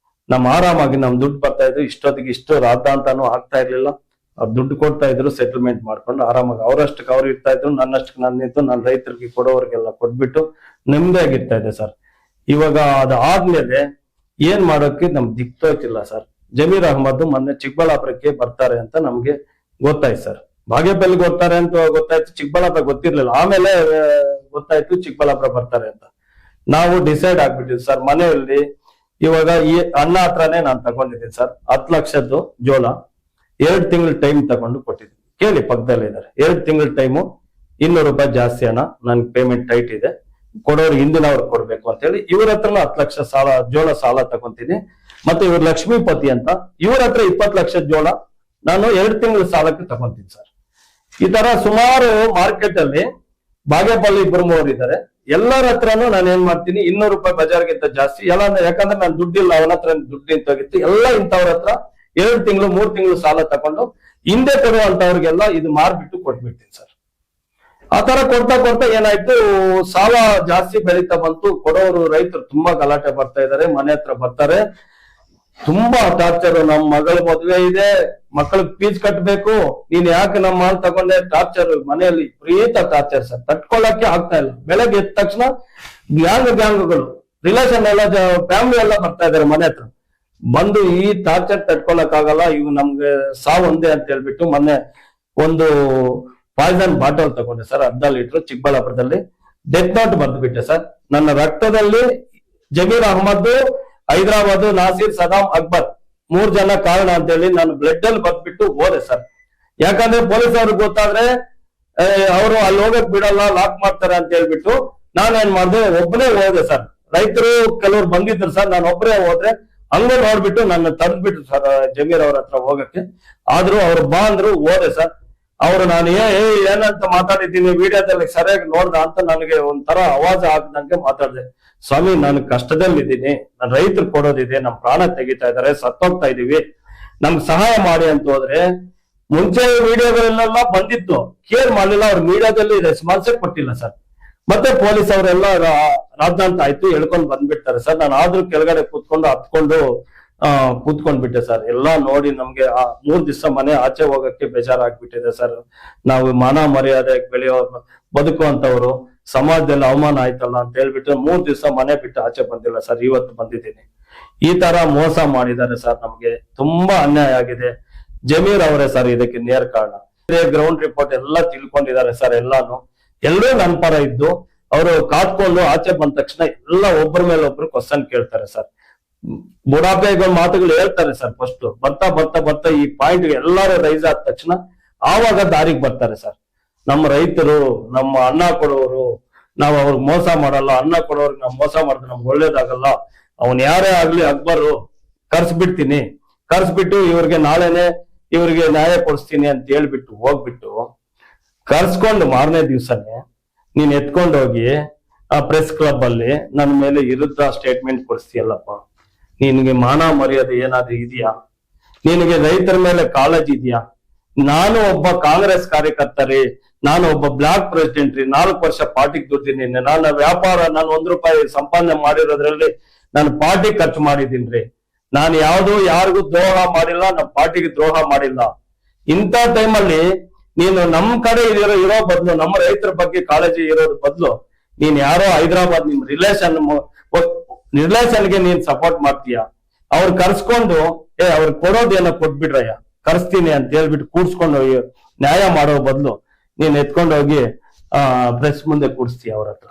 ನಮ್ ಆರಾಮಾಗಿ ನಮ್ ದುಡ್ಡು ಬರ್ತಾ ಇದ್ರು, ಇಷ್ಟೊತ್ತಿಗೆ ಇಷ್ಟು ರಾದ್ದಾಂತಾನು ಆಗ್ತಾ ಇರ್ಲಿಲ್ಲ. ಅವ್ರು ದುಡ್ಡು ಕೊಡ್ತಾ ಇದ್ರು, ಸೆಟಲ್ಮೆಂಟ್ ಮಾಡ್ಕೊಂಡು ಆರಾಮಾಗಿ ಅವ್ರಷ್ಟಕ್ಕೆ ಅವ್ರು ಇರ್ತಾ ಇದ್ರು, ನನ್ನಷ್ಟಕ್ಕೆ ನಾನು ನಿಂತು ನಾನು ರೈತರಿಗೆ ಕೊಡೋರ್ಗೆಲ್ಲ ಕೊಟ್ಬಿಟ್ಟು ನೆಮ್ಮದಿಯಾಗಿರ್ತಾ ಇದೆ ಸರ್. ಇವಾಗ ಅದಾದ್ಮೇಲೆ ಏನ್ ಮಾಡೋಕೆ ನಮ್ ದಿಕ್ತೋಯ್ತಿಲ್ಲ ಸರ್. ಜಮೀರ್ ಅಹಮದ್ ಮೊನ್ನೆ ಚಿಕ್ಕಬಳ್ಳಾಪುರಕ್ಕೆ ಬರ್ತಾರೆ ಅಂತ ನಮ್ಗೆ ಗೊತ್ತಾಯ್ತು ಸರ್. ಬಾಗೇಪಲ್ಲಿಗೆ ಬರ್ತಾರೆ ಅಂತ ಗೊತ್ತಾಯ್ತು, ಚಿಕ್ಕಬಳ್ಳಾಪುರ ಗೊತ್ತಿರ್ಲಿಲ್ಲ. ಆಮೇಲೆ ಗೊತ್ತಾಯ್ತು ಚಿಕ್ಕಬಳ್ಳಾಪುರ ಬರ್ತಾರೆ ಅಂತ. ನಾವು ಡಿಸೈಡ್ ಆಗ್ಬಿಟ್ಟಿದ್ವಿ ಸರ್ ಮನೆಯಲ್ಲಿ. ಇವಾಗ ಈ ಅಣ್ಣ ಹತ್ರನೇ ನಾನು ತಗೊಂಡಿದ್ದೀನಿ ಸರ್ 10 ಲಕ್ಷದ್ದು ಜೋಳ. 2 ತಿಂಗಳ ಟೈಮ್ ತಗೊಂಡು ಕೊಟ್ಟಿದ್ದೀನಿ. ಕೇಳಿ ಪಕ್ಕದಲ್ಲಿ ಇದ್ದಾರೆ, 2 ತಿಂಗಳ ಟೈಮು, ₹200 ಜಾಸ್ತಿ ಹಣ, ನನ್ ಪೇಮೆಂಟ್ ಟೈಟ್ ಇದೆ, ಕೊಡೋರು ಹಿಂದಿನವ್ರು ಕೊಡ್ಬೇಕು ಅಂತ ಹೇಳಿ ಇವ್ರ ಹತ್ರನೂ 10 ಲಕ್ಷ ಸಾಲ ಜೋಳ ಸಾಲ ತಗೊಂತೀನಿ. ಮತ್ತೆ ಇವ್ರು ಲಕ್ಷ್ಮೀಪತಿ ಅಂತ, ಇವ್ರ ಹತ್ರ 20 ಲಕ್ಷ ಜೋಳ ನಾನು 2 ತಿಂಗಳ ಸಾಲಕ್ಕೆ ತಗೊಂತೀನಿ ಸರ್. ಈ ತರ ಸುಮಾರು ಮಾರ್ಕೆಟ್ ಅಲ್ಲಿ ಬಾಗೇಪಲ್ಲಿ 2-3 ಇದ್ದಾರೆ. ಎಲ್ಲರ ಹತ್ರನು ನಾನು ಏನ್ ಮಾಡ್ತೀನಿ, ₹200 ಬಜಾರ್ಗಿಂತ ಜಾಸ್ತಿ ಎಲ್ಲ, ಯಾಕಂದ್ರೆ ನಾನು ದುಡ್ಡಿಲ್ಲ, ಅವನ ಹತ್ರ ದುಡ್ಡು ನಿಂತೋಗಿತ್ತು. ಎಲ್ಲ ಇಂಥವ್ರ ಹತ್ರ 2 ತಿಂಗಳು 3 ತಿಂಗಳು ಸಾಲ ತಕೊಂಡು ಹಿಂದೆ ಕೊಡುವಂತವ್ರಿಗೆಲ್ಲ ಇದು ಮಾರ್ಬಿಟ್ಟು ಕೊಟ್ಬಿಡ್ತೀನಿ ಸರ್. ಆ ತರ ಕೊಡ್ತಾ ಕೊಡ್ತಾ ಏನಾಯ್ತು, ಸಾಲ ಜಾಸ್ತಿ ಬೆಳೀತಾ ಬಂತು. ಕೊಡೋರು ರೈತರು ತುಂಬಾ ಗಲಾಟೆ ಬರ್ತಾ ಇದಾರೆ, ಮನೆ ಹತ್ರ ಬರ್ತಾರೆ, ತುಂಬಾ ಟಾರ್ಚರ್. ನಮ್ ಮಗಳ ಮದುವೆ ಇದೆ, ಮಕ್ಕಳಿಗೆ ಫೀಸ್ ಕಟ್ಬೇಕು, ನೀನ್ ಯಾಕೆ ನಮ್ಮ ಮಾಲ್ ತಗೊಂಡೆ, ಟಾರ್ಚರ್ ಮನೆಯಲ್ಲಿ ಪ್ರೀತ ಟಾರ್ಚರ್ ಸರ್. ತಟ್ಕೊಳ್ಳಕ್ಕೆ ಆಗ್ತಾ ಇಲ್ಲ. ಬೆಳಗ್ಗೆ ಎದ್ದ ತಕ್ಷಣ ಗ್ಯಾಂಗ್ಗಳು ರಿಲೇಷನ್ ಎಲ್ಲ ಫ್ಯಾಮಿಲಿ ಎಲ್ಲ ಬರ್ತಾ ಇದಾರೆ ಮನೆ ಹತ್ರ ಬಂದು. ಈ ಟಾರ್ಚರ್ ತಟ್ಕೊಳಕ್ ಆಗಲ್ಲ, ಇವು ನಮ್ಗೆ ಸಾವೊಂದೇ ಅಂತ ಹೇಳ್ಬಿಟ್ಟು ಮೊನ್ನೆ ಒಂದು ಪಾಯ್ಸನ್ ಬಾಟಲ್ ತಗೊಂಡೆ ಸರ್, 10 ಲೀಟರ್ ಚಿಕ್ಕಬಳ್ಳಾಪುರದಲ್ಲಿ. ಡೆತ್ ನೋಟ್ ಬರ್ದು ಬಿಟ್ಟೆ ಸರ್. ನನ್ನ ರಕ್ತದಲ್ಲಿ ಜಮೀರ್ ಅಹಮದ್, ಹೈದರಾಬಾದ್, ನಾಸೀರ್, ಸದಾಂ, ಅಕ್ಬರ್ 3 ಜನ ಕಾರಣ ಅಂತ ಹೇಳಿ ನಾನು ಬ್ಲಡ್ ಅಲ್ಲಿ ಬರ್ದ್ಬಿಟ್ಟು ಹೋದೆ ಸರ್. ಯಾಕಂದ್ರೆ ಪೊಲೀಸ್ ಅವ್ರಿಗೆ ಗೊತ್ತಾದ್ರೆ ಅವರು ಅಲ್ಲಿ ಹೋಗಕ್ ಬಿಡಲ್ಲ, ಲಾಕ್ ಮಾಡ್ತಾರೆ ಅಂತ ಹೇಳ್ಬಿಟ್ಟು ನಾನೇನ್ ಮಾಡಿದೆ, ಒಬ್ಬನೇ ಹೋದೆ ಸರ್. ರೈತರು ಕೆಲವ್ರು ಬಂದಿದ್ರು ಸರ್, ನಾನು ಒಬ್ಬರೇ ಹೋದ್ರೆ. ಹಂಗ ನೋಡ್ಬಿಟ್ಟು ನನ್ನ ತರ್ದ್ಬಿಟ್ರು ಸರ್ ಜಮೀರ್ ಅವ್ರ ಹತ್ರ ಹೋಗಕ್ಕೆ. ಆದ್ರೂ ಅವ್ರು ಬಾ ಅಂದ್ರು, ಹೋದೆ ಸರ್. ಅವ್ರು ನಾನು ಏನಂತ ಮಾತಾಡಿದ್ದೀನಿ ವಿಡಿಯೋದಲ್ಲಿ ಸರಿಯಾಗಿ ನೋಡ್ದ ಅಂತ ನನಗೆ ಒಂಥರ ಅವಾಜ್ ಆಗದಂಗೆ ಮಾತಾಡಿದೆ. ಸ್ವಾಮಿ, ನಾನು ಕಷ್ಟದಲ್ಲಿದ್ದೀನಿ, ನಾನು ರೈತರು ಕೊಡೋದಿದೆ, ನಮ್ ಪ್ರಾಣ ತೆಗಿತಾ ಇದಾರೆ, ಸತ್ತೋಗ್ತಾ ಇದೀವಿ, ನಮ್ಗೆ ಸಹಾಯ ಮಾಡಿ ಅಂತ ಹೋದ್ರೆ ಮುಂಚೆ ವಿಡಿಯೋಗಳೆಲ್ಲ ಬಂದಿತ್ತು, ಕೇರ್ ಮಾಡಲಿಲ್ಲ, ಅವ್ರು ಮೀಡಿಯಾದಲ್ಲಿ ರೆಸ್ಪಾನ್ಸೇ ಕೊಟ್ಟಿಲ್ಲ ಸರ್. ಮತ್ತೆ ಪೊಲೀಸ್ ಅವರೆಲ್ಲ ರಾಜಧಾಂತ ಆಯ್ತು ಎಳ್ಕೊಂಡ್ ಬಂದ್ಬಿಡ್ತಾರೆ ಸರ್. ನಾನು ಆದ್ರೂ ಕೆಳಗಡೆ ಹತ್ಕೊಂಡು ಕೂತ್ಕೊಂಡ್ಬಿಟ್ಟೆ ಸರ್. ಎಲ್ಲಾ ನೋಡಿ ನಮ್ಗೆ 3 ದಿವಸ ಮನೆ ಆಚೆ ಹೋಗಕ್ಕೆ ಬೇಜಾರಾಗ್ಬಿಟ್ಟಿದೆ ಸರ್. ನಾವು ಮಾನ ಮರ್ಯಾದೆ ಬೆಳೆಯೋ ಬದುಕುವಂತವ್ರು, ಸಮಾಜದಲ್ಲಿ ಅವಮಾನ ಆಯ್ತಲ್ಲ ಅಂತ ಹೇಳ್ಬಿಟ್ಟು 3 ದಿವಸ ಮನೆ ಬಿಟ್ಟು ಆಚೆ ಬಂದಿಲ್ಲ ಸರ್. ಇವತ್ತು ಬಂದಿದ್ದೀನಿ. ಈ ತರ ಮೋಸ ಮಾಡಿದ್ದಾರೆ ಸರ್. ನಮ್ಗೆ ತುಂಬಾ ಅನ್ಯಾಯ ಆಗಿದೆ. ಜಮೀರ್ ಅವರೇ ಸರ್ ಇದಕ್ಕೆ ನೇರ ಕಾರಣ. ಗ್ರೌಂಡ್ ರಿಪೋರ್ಟ್ ಎಲ್ಲ ತಿಳ್ಕೊಂಡಿದ್ದಾರೆ ಸರ್. ಎಲ್ಲರೂ ನನ್ನ ಪರ ಇದ್ದು ಅವರು ಕಾತ್ಕೊಂಡು ಆಚೆ ಬಂದ ತಕ್ಷಣ ಎಲ್ಲ ಒಬ್ಬರ ಮೇಲೆ ಒಬ್ರು ಕ್ವಶನ್ ಕೇಳ್ತಾರೆ ಸರ್. ಬುಡಾಪೆಗಳ ಮಾತುಗಳು ಹೇಳ್ತಾರೆ ಸರ್. ಫಸ್ಟ್ ಬರ್ತಾ ಈ ಪಾಯಿಂಟ್ ಎಲ್ಲರೂ ರೈಸ್ ಆದ ತಕ್ಷಣ ಆವಾಗ ದಾರಿಗೆ ಬರ್ತಾರೆ ಸರ್. ನಮ್ಮ ರೈತರು, ನಮ್ಮ ಅನ್ನ ಕೊಡೋರು, ನಾವು ಅವ್ರಿಗೆ ಮೋಸ ಮಾಡಲ್ಲ, ಅನ್ನ ಕೊಡೋರ್ಗೆ ನಾವು ಮೋಸ ಮಾಡಿದ್ರೆ ನಮ್ಗೆ ಒಳ್ಳೇದಾಗಲ್ಲ, ಅವನ್ ಯಾರೇ ಆಗ್ಲಿ ಅಕ್ಬರು ಕರ್ಸ್ಬಿಟ್ಟು ಇವ್ರಿಗೆ ನಾಳೆನೆ ಇವ್ರಿಗೆ ನ್ಯಾಯ ಕೊಡಿಸ್ತೀನಿ ಅಂತ ಹೇಳ್ಬಿಟ್ಟು ಹೋಗ್ಬಿಟ್ಟು ಕರ್ಸ್ಕೊಂಡು ಮಾರನೇ ದಿವ್ಸನೇ ನೀನ್ ಎತ್ಕೊಂಡೋಗಿ ಆ ಪ್ರೆಸ್ ಕ್ಲಬ್ ಅಲ್ಲಿ ನನ್ನ ಮೇಲೆ ವಿರುದ್ಧ ಸ್ಟೇಟ್ಮೆಂಟ್ ಕೊಡಿಸ್ತೀಯಲ್ಲಪ್ಪ, ನಿನ್ಗೆ ಮಾನ ಮರ್ಯಾದೆ ಏನಾದ್ರೂ ಇದೆಯಾ? ನಿನಗೆ ರೈತರ ಮೇಲೆ ಕಾಳಜಿ ಇದೆಯಾ? ನಾನು ಒಬ್ಬ ಕಾಂಗ್ರೆಸ್ ಕಾರ್ಯಕರ್ತ ರೀ, ನಾನು ಒಬ್ಬ ಬ್ಲಾಕ್ ಪ್ರೆಸಿಡೆಂಟ್ ರೀ, 4 ವರ್ಷ ಪಾರ್ಟಿಗೆ ದುಡ್ಡಿನಿ. ನಾನು ವ್ಯಾಪಾರ, ನಾನು 1 ರೂಪಾಯಿ ಸಂಪಾದನೆ ಮಾಡಿರೋದ್ರಲ್ಲಿ ನಾನು ಪಾರ್ಟಿ ಖರ್ಚು ಮಾಡಿದೀನಿ. ನಾನು ಯಾರಿಗೂ ದ್ರೋಹ ಮಾಡಿಲ್ಲ, ನಮ್ಮ ಪಾರ್ಟಿಗೆ ದ್ರೋಹ ಮಾಡಿಲ್ಲ. ಇಂಥ ಟೈಮಲ್ಲಿ ನೀನು ನಮ್ ಕಡೆ ಇರೋ ಬದಲು, ನಮ್ಮ ರೈತರ ಬಗ್ಗೆ ಕಾಳಜಿ ಇರೋದ್ ಬದಲು ನೀನ್ ಯಾರೋ ಹೈದರಾಬಾದ್ ನಿಮ್ ರಿಲೇಷನ್ಗೆ ನೀನ್ ಸಪೋರ್ಟ್ ಮಾಡ್ತೀಯ. ಅವ್ರು ಕರ್ಸ್ಕೊಂಡು ಅವ್ರು ಕೊಡೋದೇನೋ ಕೊಟ್ಬಿಡ್ರಯ್ಯ, ಕರ್ಸ್ತೀನಿ ಅಂತ ಹೇಳ್ಬಿಟ್ಟು ಕೂಡ್ಸ್ಕೊಂಡು ನ್ಯಾಯ ಮಾಡೋ ಬದಲು ನೀನ್ ಎತ್ಕೊಂಡೋಗಿ ಪ್ರೆಸ್ ಮುಂದೆ ಕೂಡಿಸ್ತೀಯ ಅವ್ರ ಹತ್ರ.